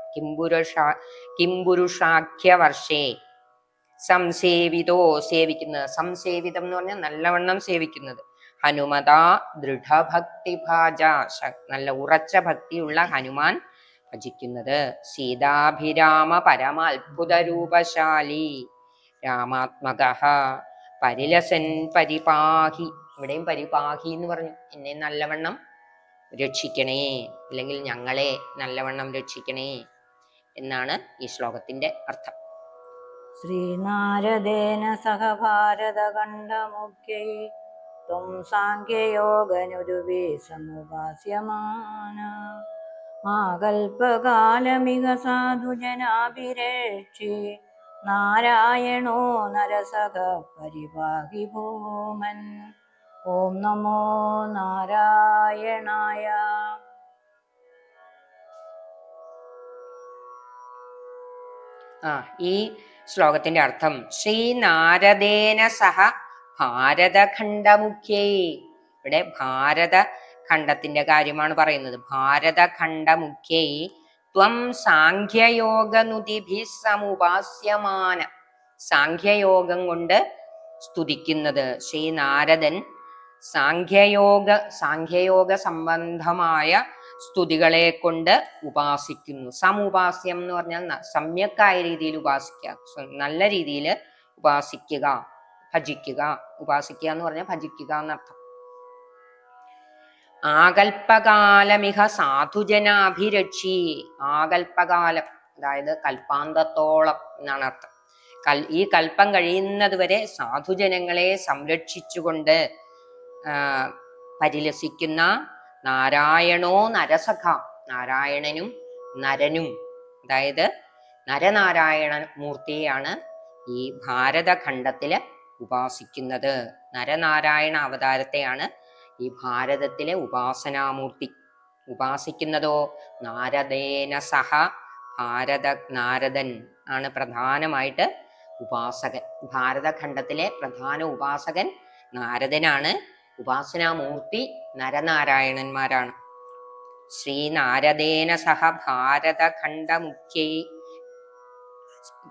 കിംപുരുഷാഖ്യ വർഷേ സംസേവിതോ സേവിക്കുന്നത്, സംസേവിതം എന്ന് പറഞ്ഞാൽ നല്ലവണ്ണം സേവിക്കുന്നത്. ഹനുമതാ ദൃഢഭക്തിഭാജ, നല്ല ഉറച്ച ഭക്തിയുള്ള ഹനുമാൻ ഭജിക്കുന്നത്. സീതാഭിരാമ പരമാത്ഭുത രൂപശാലി രാമാത്മക പരിലസൻ പരിപാഹി. ഇവിടെയും പരിപാഹി എന്ന് പറഞ്ഞു, എന്നെ നല്ലവണ്ണം രക്ഷിക്കണേ, അല്ലെങ്കിൽ ഞങ്ങളെ നല്ലവണ്ണം രക്ഷിക്കണേ എന്നാണ് ഈ ശ്ലോകത്തിന്റെ അർത്ഥം. ശ്രീനാരദേന സഹ ഭാരതഖണ്ഡമുഖ്യൈ ത്വം സാഖ്യയോഗനുരുവേ സമുപാസ്യമാന ആകൽപകാലമിഹ സാധുജനാഭിരക്ഷി നാരായണോ നരസഖ പരിപാഹി ഭൂമൻ. ഓം നമോ നാരായണായ. ഈ ശ്ലോകത്തിന്റെ അർത്ഥം ശ്രീനാരദേന സഹ ഭാരതഖണ്ഡമുഖ്യൈ. ഇവിടെ ഭാരതഖണ്ഡത്തിന്റെ കാര്യമാണ് പറയുന്നത്. ഭാരതഖണ്ഡമുഖ്യൈ ത്വം സാഖ്യയോഗനുതിഭി സമുപാസ്യമാന. സാഖ്യയോഗം കൊണ്ട് സ്തുതിക്കുന്നത്. ശ്രീനാരദൻ സാഖ്യയോഗ സംബന്ധമായ സ്തുതികളെ കൊണ്ട് ഉപാസിക്കുന്നു. സമുപാസ്യം എന്ന് പറഞ്ഞാൽ സമ്യക്കായ രീതിയിൽ ഉപാസിക്കുക, നല്ല രീതിയിൽ ഉപാസിക്കുക, ഭജിക്കുക. ഉപാസിക്കുക എന്ന് പറഞ്ഞാൽ ഭജിക്കുക എന്നർത്ഥം. ആകൽപകാലമിഹ സാധുജനാഭിരക്ഷി. ആകൽപകാലം അതായത് കൽപ്പാന്തത്തോളം എന്നാണ് അർത്ഥം. ഈ കൽപ്പം കഴിയുന്നത് വരെ സാധുജനങ്ങളെ സംരക്ഷിച്ചുകൊണ്ട് പരിലസിക്കുന്ന നാരായണോ നരസഖ. നാരായണനും നരനും, അതായത് നരനാരായണ മൂർത്തിയെയാണ് ഈ ഭാരതഖണ്ഡത്തില് ഉപാസിക്കുന്നത്. നരനാരായണ അവതാരത്തെയാണ് ഈ ഭാരതത്തിലെ ഉപാസനാമൂർത്തി. ഉപാസിക്കുന്നതോ നാരദേന സഹ. നാരദൻ ആണ് പ്രധാനമായിട്ട് ഉപാസകൻ. ഭാരതഖണ്ഡത്തിലെ പ്രധാന ഉപാസകൻ നാരദനാണ്. ഉപാസനാമൂർത്തി നരനാരായണന്മാരാണ്. ശ്രീനാരദേന സഹ ഭാരതഖണ്ഡമുഖ്യൈ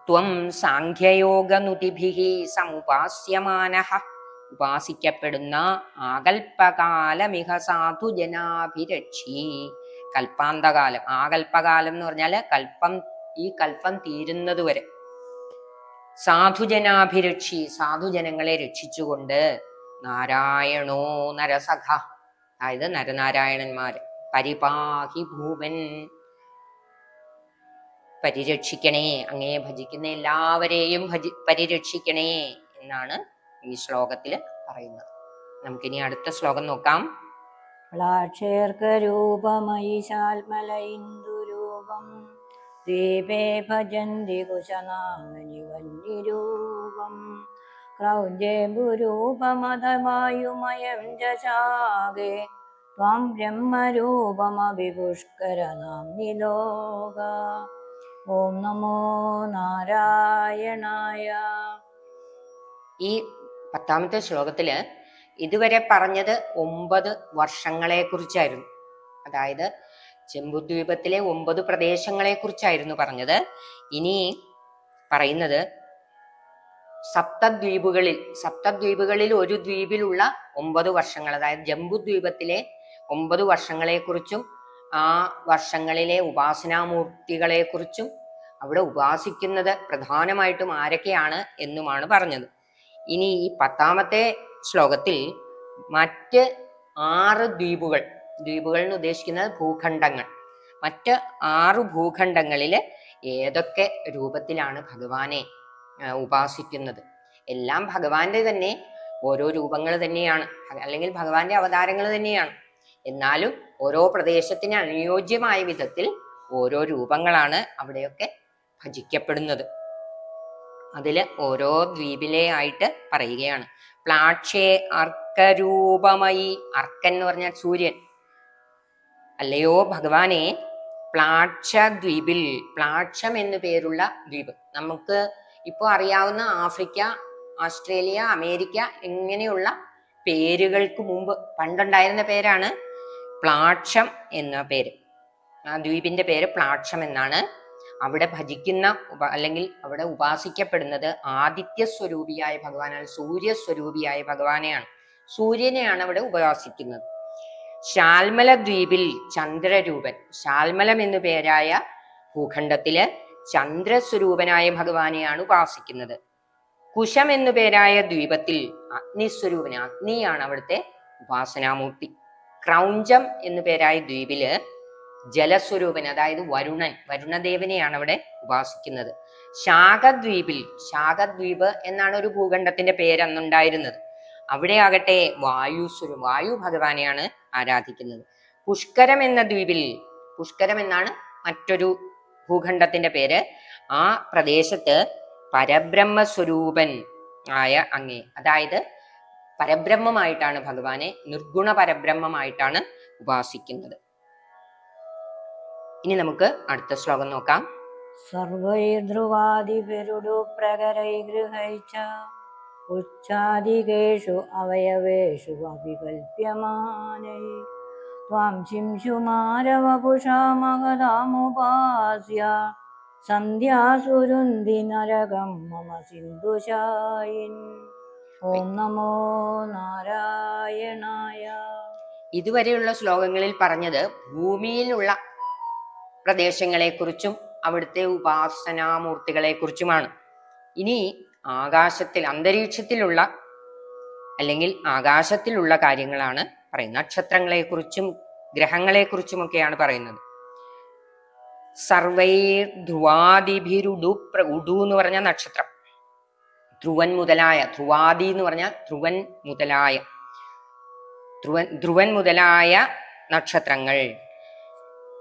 ത്വം സാഖ്യയോഗനുതിഭിഹി സമുപാസ്യമാനഃ. ഉപാസിക്കപ്പെടുന്ന ആകൽപകാലമിഹ സാധുജനാഭിരക്ഷി. കൽപ്പാന്തകാലം, ആകൽപകാലം എന്ന് പറഞ്ഞാല് ഈ കൽപ്പം തീരുന്നത് വരെ സാധുജനാഭിരക്ഷി, സാധുജനങ്ങളെ രക്ഷിച്ചുകൊണ്ട് നാരായണോ നരസഖ, അതായത് നരനാരായണന്മാര്. പരിപാഹി ഭൂമൻ, പരിരക്ഷിക്കണേ, അങ്ങേ ഭജിക്കുന്ന എല്ലാവരെയും പരിരക്ഷിക്കണേ എന്നാണ് ഈ ശ്ലോകത്തില് പറയുന്നത്. നമുക്കിനി അടുത്ത ശ്ലോകം നോക്കാം. ളാക്ഷേർക്കരൂപമയി ശാൽമലൈന്ദുരൂപം ദീപേ ഭജന്തി കുശനാമനി വന്യരൂപം ക്രൗഞ്ചേമ്പുരൂപമധവായുമയം ജശാകേ ത്വം ബ്രഹ്മരൂപമഭിപുഷ്കരനാംനി ലോക. ഓം നമോ നാരായണായ. ഈ 10ാമത്തെ ശ്ലോകത്തില് ഇതുവരെ പറഞ്ഞത് 9 വർഷങ്ങളെ കുറിച്ചായിരുന്നു. അതായത് ജംബുദ്വീപത്തിലെ 9 പ്രദേശങ്ങളെ കുറിച്ചായിരുന്നു പറഞ്ഞത്. ഇനി പറയുന്നത് സപ്തദ്വീപുകളിൽ ഒരു ദ്വീപിലുള്ള 9 വർഷങ്ങൾ, അതായത് ജംബുദ്വീപത്തിലെ 9 വർഷങ്ങളെ കുറിച്ചും ആ വർഷങ്ങളിലെ ഉപാസനാമൂർത്തികളെ കുറിച്ചും അവിടെ ഉപാസിക്കുന്നത് പ്രധാനമായിട്ടും ആരൊക്കെയാണ് എന്നുമാണ് പറഞ്ഞത്. ഇനി ഈ 10ാമത്തെ ശ്ലോകത്തിൽ മറ്റ് 6 ദ്വീപുകൾ എന്ന് ഉദ്ദേശിക്കുന്നത് ഭൂഖണ്ഡങ്ങൾ, മറ്റ് 6 ഭൂഖണ്ഡങ്ങളില് ഏതൊക്കെ രൂപത്തിലാണ് ഭഗവാനെ ഉപാസിക്കുന്നത്. എല്ലാം ഭഗവാന്റെ തന്നെ ഓരോ രൂപങ്ങൾ തന്നെയാണ്, അല്ലെങ്കിൽ ഭഗവാന്റെ അവതാരങ്ങൾ തന്നെയാണ്. എന്നാലും ഓരോ പ്രദേശത്തിന് അനുയോജ്യമായ വിധത്തിൽ ഓരോ രൂപങ്ങളാണ് അവിടെയൊക്കെ ഭജിക്കപ്പെടുന്നത്. അതില് ഓരോ ദ്വീപിലെ ആയിട്ട് പറയുകയാണ്. പ്ലാക്ഷേ അർക്കരൂപമയി. അർക്കൻ എന്ന് പറഞ്ഞാൽ സൂര്യൻ. അല്ലയോ ഭഗവാനെ, പ്ലാക്ഷ ദ്വീപിൽ, പ്ലാക്ഷം എന്നു പേരുള്ള ദ്വീപ്, നമുക്ക് ഇപ്പോൾ അറിയാവുന്ന ആഫ്രിക്ക, ഓസ്ട്രേലിയ, അമേരിക്ക ഇങ്ങനെയുള്ള പേരുകൾക്ക് മുമ്പ് പണ്ടുണ്ടായിരുന്ന പേരാണ് പ്ലാക്ഷം എന്ന പേര്. ആ ദ്വീപിന്റെ പേര് പ്ലാക്ഷം എന്നാണ്. അവിടെ ഭജിക്കുന്ന അല്ലെങ്കിൽ അവിടെ ഉപാസിക്കപ്പെടുന്നത് ആദിത്യ സ്വരൂപിയായ ഭഗവാനാണ്, സൂര്യസ്വരൂപിയായ ഭഗവാനെയാണ്. സൂര്യനെയാണ് അവിടെ ഉപാസിക്കുന്നത്. ശാൽമല ദ്വീപിൽ ചന്ദ്രരൂപൻ, ശാൽമലം എന്നു പേരായ ഭൂഖണ്ഡത്തില് ചന്ദ്രസ്വരൂപനായ ഭഗവാനെയാണ് ഉപാസിക്കുന്നത്. കുശം എന്നു പേരായ ദ്വീപത്തിൽ അഗ്നിസ്വരൂപന്, അഗ്നിയാണ് അവിടുത്തെ ഉപാസനാമൂർത്തി. ക്രൗഞ്ചം എന്നു പേരായ ദ്വീപില് ജലസ്വരൂപൻ, അതായത് വരുണൻ, വരുണദേവനെയാണ് അവിടെ ഉപാസിക്കുന്നത്. ശാഖദ്വീപിൽ, ശാഖദ്വീപ് എന്നാണ് ഒരു ഭൂഖണ്ഡത്തിന്റെ പേര് അന്നുണ്ടായിരുന്നത്. അവിടെ ആകട്ടെ വായു ഭഗവാനെയാണ് ആരാധിക്കുന്നത്. പുഷ്കരം എന്ന ദ്വീപിൽ, പുഷ്കരം എന്നാണ് മറ്റൊരു ഭൂഖണ്ഡത്തിന്റെ പേര്. ആ പ്രദേശത്ത് പരബ്രഹ്മസ്വരൂപൻ ആയ അങ്ങേ, അതായത് പരബ്രഹ്മമായിട്ടാണ് ഭഗവാനെ, നിർഗുണ പരബ്രഹ്മമായിട്ടാണ് ഉപാസിക്കുന്നത്. ഇനി നമുക്ക് അടുത്ത ശ്ലോകം നോക്കാം. സർവൈർധ്രുവാദിഭിരുഡു പ്രകരൈഗൃഹൈശ്ച ഉച്ചാദികേഷു അവയവേഷു അഭികൽപ്യമാനൈ ത്വാം ശിംശുമാരവപുഷാ മഹതാമുപാസ്യ സന്ധ്യാസുരുന്തി നരകം മമ സിന്ധുശായിൻ. ഓം നമോ നാരായണായ. ഇതുവരെയുള്ള ശ്ലോകങ്ങളിൽ പറഞ്ഞത് ഭൂമിയിലുള്ള പ്രദേശങ്ങളെക്കുറിച്ചും അവിടുത്തെ ഉപാസനാമൂർത്തികളെ കുറിച്ചുമാണ്. ഇനി ആകാശത്തിൽ, അന്തരീക്ഷത്തിലുള്ള അല്ലെങ്കിൽ ആകാശത്തിലുള്ള കാര്യങ്ങളാണ് പറയുന്നത്. നക്ഷത്രങ്ങളെക്കുറിച്ചും ഗ്രഹങ്ങളെക്കുറിച്ചുമൊക്കെയാണ് പറയുന്നത്. സർവൈർ ധ്രുവാദിഭിരുഡു, ഉഡു എന്ന് പറഞ്ഞ നക്ഷത്രം, ധ്രുവൻ മുതലായ, ധ്രുവാദി എന്ന് പറഞ്ഞാൽ ധ്രുവൻ മുതലായ, ധ്രുവൻ മുതലായ നക്ഷത്രങ്ങൾ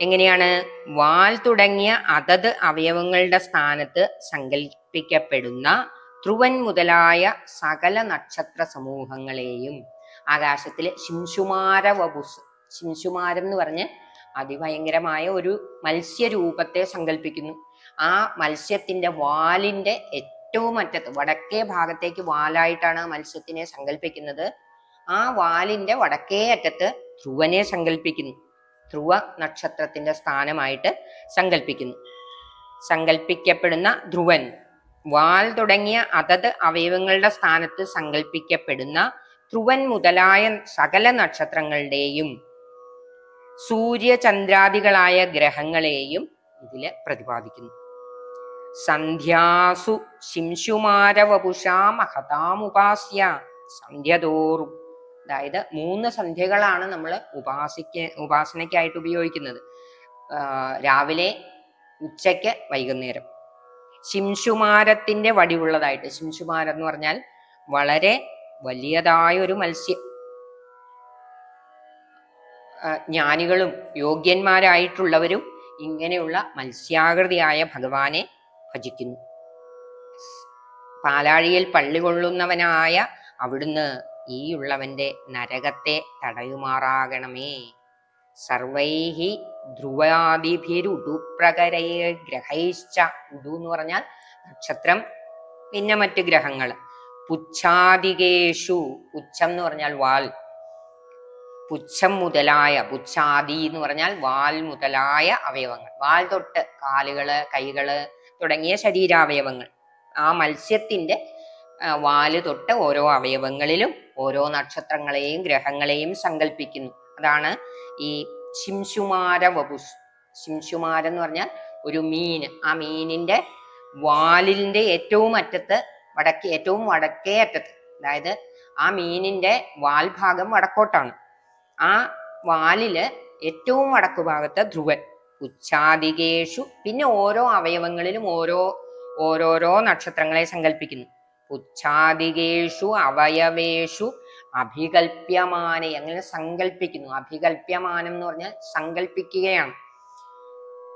എങ്ങനെയാണ്? വാൽ തുടങ്ങിയ അതത് അവയവങ്ങളുടെ സ്ഥാനത്ത് സങ്കല്പിക്കപ്പെടുന്ന ധ്രുവൻ മുതലായ സകല നക്ഷത്ര സമൂഹങ്ങളെയും ആകാശത്തിലെ ശിംശുമാര വപുസ്, ശിംശുമാരം എന്ന് പറഞ്ഞ് അതിഭയങ്കരമായ ഒരു മത്സ്യരൂപത്തെ സങ്കല്പിക്കുന്നു. ആ മത്സ്യത്തിന്റെ വാലിന്റെ ഏറ്റവും അറ്റത്ത്, വടക്കേ ഭാഗത്തേക്ക് വാലായിട്ടാണ് ആ മത്സ്യത്തിനെ സങ്കല്പിക്കുന്നത്. ആ വാലിന്റെ വടക്കേ അറ്റത്ത് ധ്രുവനെ സങ്കല്പിക്കുന്നു, ധ്രുവ നക്ഷത്രത്തിന്റെ സ്ഥാനമായിട്ട് സങ്കല്പിക്കുന്നു. സങ്കല്പിക്കപ്പെടുന്ന ധ്രുവൻ, വാൽ തുടങ്ങിയ അതത് അവയവങ്ങളുടെ സ്ഥാനത്ത് സങ്കല്പിക്കപ്പെടുന്ന ധ്രുവൻ മുതലായ സകല നക്ഷത്രങ്ങളുടെയും സൂര്യചന്ദ്രാദികളായ ഗ്രഹങ്ങളെയും ഇതില് പ്രതിപാദിക്കുന്നു. സന്ധ്യാസു ശിംശുമാരവപുഷാ മഹതാമുപാസ്യ, സന്ധ്യതോറും, അതായത് 3 സന്ധ്യകളാണ് നമ്മൾ ഉപാസനയ്ക്കായിട്ട് ഉപയോഗിക്കുന്നത്. രാവിലെ, ഉച്ചയ്ക്ക്, വൈകുന്നേരം. ശിംശുമാരത്തിന്റെ വടിവുള്ളതായിട്ട്, ശിംശുമാരം എന്ന് പറഞ്ഞാൽ വളരെ വലിയതായ ഒരു മത്സ്യം. ജ്ഞാനികളും യോഗ്യന്മാരായിട്ടുള്ളവരും ഇങ്ങനെയുള്ള മത്സ്യാകൃതിയായ ഭഗവാനെ ഭജിക്കുന്നു. പാലാഴിയിൽ പള്ളി കൊള്ളുന്നവനായ അവിടുന്ന് ഈ ഉള്ളവന്റെ നരകത്തെ തടയുമാറാകണമേ. സർവൈഹി ധ്രുവാദിഭിരുഡു പ്രകരൈഗ്രഹൈശ്ച, ഉഡു എന്ന് പറഞ്ഞാൽ നക്ഷത്രം, പിന്നെ മറ്റ് ഗ്രഹങ്ങൾ. പുച്ഛാദികേഷു, പുച്ഛം എന്ന് പറഞ്ഞാൽ വാൽ, പുച്ഛം മുതലായ, പുച്ഛാദി എന്ന് പറഞ്ഞാൽ വാൽ മുതലായ അവയവങ്ങൾ, വാൽ തൊട്ട് കാലുകള്, കൈകള് തുടങ്ങിയ ശരീരാവയവങ്ങൾ. ആ മത്സ്യത്തിന്റെ വാല് തൊട്ട് ഓരോ അവയവങ്ങളിലും ഓരോ നക്ഷത്രങ്ങളെയും ഗ്രഹങ്ങളെയും സങ്കല്പിക്കുന്നു. അതാണ് ഈ ശിംശുമാര വപുസ്. ശിംശുമാരം എന്ന് പറഞ്ഞാൽ ഒരു മീൻ. ആ മീനിന്റെ വാലിന്റെ ഏറ്റവും അറ്റത്ത്, ഏറ്റവും വടക്കേ അറ്റത്ത്, അതായത് ആ മീനിന്റെ വാൽഭാഗം വടക്കോട്ടാണ്. ആ വാലില് ഏറ്റവും വടക്കു ഭാഗത്ത് ധ്രുവൻ. പുച്ഛാദികേഷു, പിന്നെ ഓരോ അവയവങ്ങളിലും ഓരോരോ നക്ഷത്രങ്ങളെ സങ്കല്പിക്കുന്നു. പുച്ഛാദികേഷു അവയവേഷു അഭികൽപ്യമാനെ, അങ്ങനെ സങ്കല്പിക്കുന്നു. അഭികൽപ്യമാനം എന്ന് പറഞ്ഞാൽ സങ്കല്പിക്കുകയാണ്.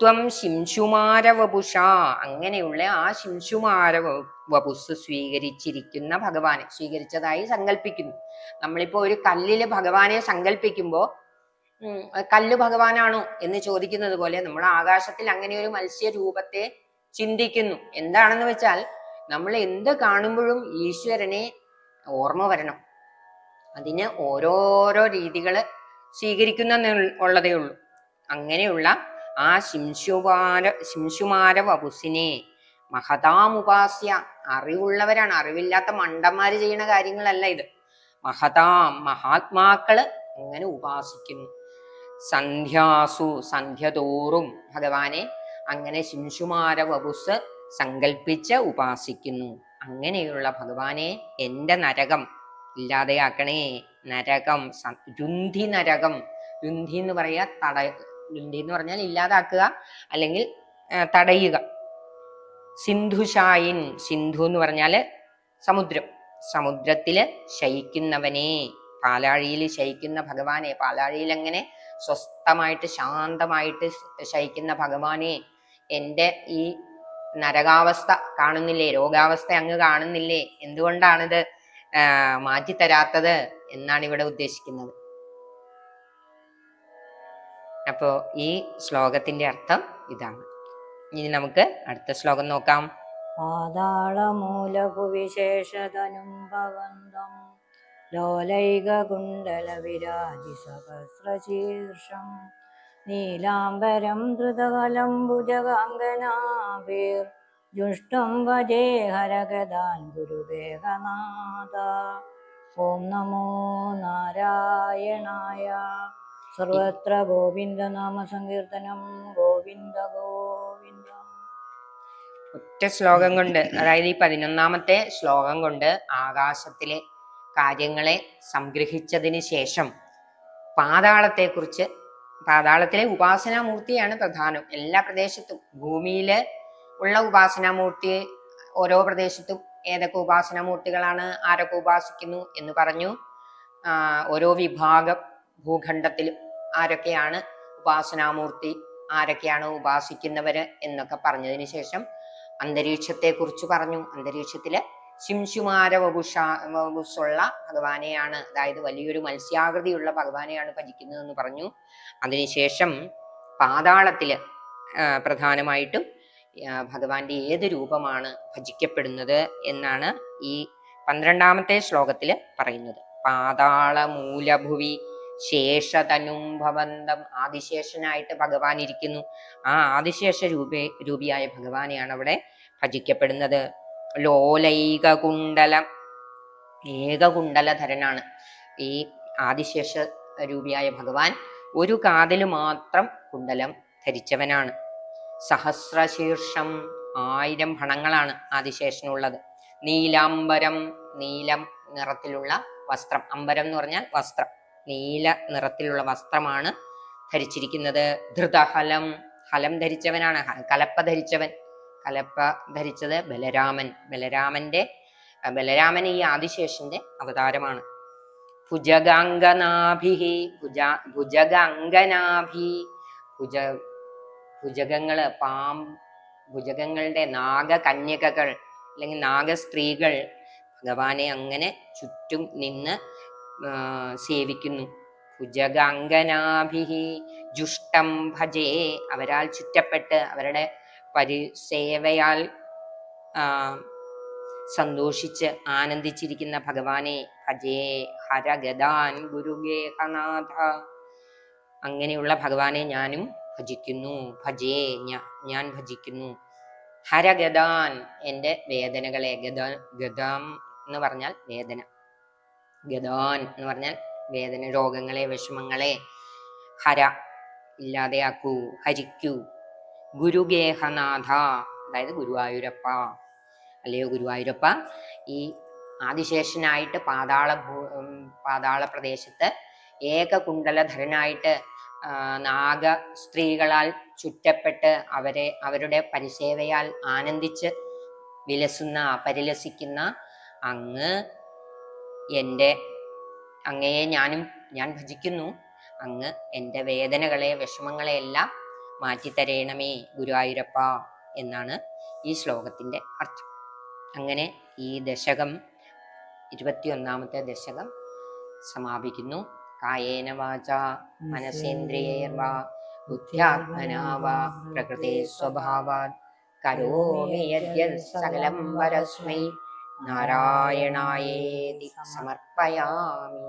ത്വം ശിംശുമാര വപുഷ, അങ്ങനെയുള്ള ആ ശിംശുമാര വപുസ് സ്വീകരിച്ചിരിക്കുന്ന ഭഗവാനെ, സ്വീകരിച്ചതായി സങ്കല്പിക്കുന്നു. നമ്മളിപ്പോ ഒരു കല്ലില് ഭഗവാനെ സങ്കല്പിക്കുമ്പോ കല്ല് ഭഗവാനാണോ എന്ന് ചോദിക്കുന്നത് പോലെ നമ്മൾ ആകാശത്തിൽ അങ്ങനെ ഒരു മത്സ്യരൂപത്തെ ചിന്തിക്കുന്നു. എന്താണെന്ന് വെച്ചാൽ നമ്മൾ എന്ത് കാണുമ്പോഴും ഈശ്വരനെ ഓർമ്മ വരണം. അതിന് ഓരോരോ രീതികൾ സ്വീകരിക്കുന്ന ഉള്ളതേ ഉള്ളൂ. അങ്ങനെയുള്ള ആ ശിംശുമാര വപുസിനെ മഹതാമുപാസ്യ, അറിവുള്ളവരാണ്, അറിവില്ലാത്ത മണ്ടന്മാര് ചെയ്യുന്ന കാര്യങ്ങളല്ല ഇത്. മഹതാം, മഹാത്മാക്കള് അങ്ങനെ ഉപാസിക്കുന്നു. സന്ധ്യാസു, സന്ധ്യ തോറും ഭഗവാനെ അങ്ങനെ ശിംശുമാര വപുസ് സങ്കൽപ്പിച്ച് ഉപാസിക്കുന്നു. അങ്ങനെയുള്ള ഭഗവാനെ എന്റെ നരകം ഇല്ലാതെയാക്കണേ. നരകം, രുന്ധി നരകം, രുന്ധി എന്ന് പറയാ രുന്ധി എന്ന് പറഞ്ഞാൽ ഇല്ലാതാക്കുക അല്ലെങ്കിൽ തടയുക. സിന്ധുഷായിൻ, സിന്ധു എന്ന് പറഞ്ഞാല് സമുദ്രം, സമുദ്രത്തില് ശയിക്കുന്നവനെ, പാലാഴിയിൽ ശയിക്കുന്ന ഭഗവാനെ, പാലാഴിയിൽ അങ്ങനെ സ്വസ്ഥമായിട്ട് ശാന്തമായിട്ട് ശയിക്കുന്ന ഭഗവാനെ, എൻ്റെ ഈ നരകാവസ്ഥ കാണുന്നില്ലേ, രോഗാവസ്ഥ അങ്ങ് കാണുന്നില്ലേ, എന്തുകൊണ്ടാണിത് മാറ്റിത്തരാത്തത് എന്നാണ് ഇവിടെ ഉദ്ദേശിക്കുന്നത്. അപ്പോ ഈ ശ്ലോകത്തിന്റെ അർത്ഥം ഇതാണ്. ഇനി നമുക്ക് അടുത്ത ശ്ലോകം നോക്കാം. പാതാളമൂലഭുവിശേഷതനും ഭവന്തം ലോലൈകകുണ്ടല വിരാജി സഹസ്രശീർഷം നീലാംബരം ധൃതകലം ഭുജഗാംഗനാഭിർ ജുഷ്ടം വജേ ഹരഗദാൻ ഗുരുദേഹനാഥ. ഓം നമോ നാരായണായ. സർവത്ര ഗോവിന്ദ നാമ സങ്കീർത്തനം. ഗോവിന്ദ ഗോവിന്ദ. ഒറ്റ ശ്ലോകം കൊണ്ട്, അതായത് ഈ 11ാമത്തെ ശ്ലോകം കൊണ്ട് ആകാശത്തിലെ കാര്യങ്ങളെ സംഗ്രഹിച്ചതിന് ശേഷം പാതാളത്തെക്കുറിച്ച്, പാതാളത്തിലെ ഉപാസനാമൂർത്തിയാണ് പ്രധാനം. എല്ലാ പ്രദേശത്തും ഭൂമിയില് ഉള്ള ഉപാസനാമൂർത്തി, ഓരോ പ്രദേശത്തും ഏതൊക്കെ ഉപാസനാമൂർത്തികളാണ്, ആരൊക്കെ ഉപാസിക്കുന്നു എന്ന് പറഞ്ഞു. ഓരോ വിഭാഗം ഭൂഖണ്ഡത്തിലും ആരൊക്കെയാണ് ഉപാസനാമൂർത്തി, ആരൊക്കെയാണ് ഉപാസിക്കുന്നവര് എന്നൊക്കെ പറഞ്ഞതിന് ശേഷം അന്തരീക്ഷത്തെ കുറിച്ച് പറഞ്ഞു. അന്തരീക്ഷത്തില് ശിംശുമാര വപുസുള്ള ഭഗവാനെയാണ്, അതായത് വലിയൊരു മത്സ്യാകൃതിയുള്ള ഭഗവാനെയാണ് ഭജിക്കുന്നതെന്ന് പറഞ്ഞു. അതിനുശേഷം പാതാളത്തില് പ്രധാനമായിട്ടും ഭഗവാന്റെ ഏത് രൂപമാണ് ഭജിക്കപ്പെടുന്നത് എന്നാണ് ഈ 12ാമത്തെ ശ്ലോകത്തില് പറയുന്നത്. പാതാള മൂലഭുവി ശേഷതനും ഭവന്തം, ആദിശേഷനായിട്ട് ഭഗവാൻ ഇരിക്കുന്നു. ആ ആദിശേഷ രൂപിയായ ഭഗവാനെയാണ് അവിടെ ഭജിക്കപ്പെടുന്നത്. ലോലൈകകുണ്ടലം, ഏകകുണ്ടലധരനാണ് ഈ ആദിശേഷ രൂപിയായ ഭഗവാൻ. ഒരു കാതില് മാത്രം കുണ്ടലം ധരിച്ചവനാണ്. സഹസ്രശീർഷം, 1000 ഭണങ്ങളാണ് ആദിശേഷനുള്ളത്. നീലാംബരം, നീലം നിറത്തിലുള്ള വസ്ത്രം, അമ്പരം എന്ന് പറഞ്ഞാൽ വസ്ത്രം, നീല നിറത്തിലുള്ള വസ്ത്രമാണ് ധരിച്ചിരിക്കുന്നത്. ധൃതഹലം, ഹലം ധരിച്ചവനാണ്, കലപ്പ ധരിച്ചവൻ. കലപ്പ ധരിച്ചത് ബലരാമൻ. ബലരാമൻ ഈ ആദിശേഷന്റെ അവതാരമാണ്. ഭുജഗാംഗനാഭി, ഭുജഗാംഗനാഭി, ഭുജകങ്ങള്, ഭുജകങ്ങളുടെ നാഗകന്യകകൾ അല്ലെങ്കിൽ നാഗസ്ത്രീകൾ ഭഗവാനെ അങ്ങനെ ചുറ്റും നിന്ന് സേവിക്കുന്നു. ഭുജഗാംഗനാഭി ജുഷ്ടം ഭജേ, അവരാൽ ചുറ്റപ്പെട്ട് അവരുടെ പരിസേവയാൽ സന്തോഷിച്ച് ആനന്ദിച്ചിരിക്കുന്ന ഭഗവാനെ ഭജേ ഹരഗദാൻ ഗുരുഗേഹനാഥ. അങ്ങനെയുള്ള ഭഗവാനെ ഞാനും ഭജിക്കുന്നു. ഭജേ, ഞാൻ ഭജിക്കുന്നു. ഹരഗദാൻ, എൻ്റെ വേദനകളെ, ഗദം എന്ന് പറഞ്ഞാൽ വേദന, ഗദാൻ എന്ന് പറഞ്ഞാൽ വേദന, രോഗങ്ങളെ, വിഷമങ്ങളെ ഹര ഇല്ലാതെയാക്കൂ, ഹരിക്കൂ. ഗുരുഗേഹനാഥ, അതായത് ഗുരുവായൂരപ്പ. അല്ലയോ ഗുരുവായൂരപ്പ, ഈ ആദിശേഷനായിട്ട് പാതാള പ്രദേശത്ത് ഏകകുണ്ടലധരനായിട്ട് നാഗ സ്ത്രീകളാൽ ചുറ്റപ്പെട്ട് അവരുടെ പരിസേവയാൽ ആനന്ദിച്ച് പരിലസിക്കുന്ന അങ്ങയെ ഞാൻ ഭജിക്കുന്നു. അങ്ങ് എൻ്റെ വേദനകളെ, വിഷമങ്ങളെ എല്ലാം മാറ്റിത്തരേണമേ ഗുരുവായൂരപ്പ എന്നാണ് ഈ ശ്ലോകത്തിന്റെ അർത്ഥം. അങ്ങനെ ഈ ദശകം, 21ാമത്തെ ദശകം സമാപിക്കുന്നു. കായേന വാച മനസേന്ദ്രിയൈർവാ ബുദ്ധ്യാത്മനാ വാ പ്രകൃതേ സ്വഭാവാത് കരോമി യദ്യത് സകലം പരസ്മൈ നാരായണായേതി സമർപ്പയാമി.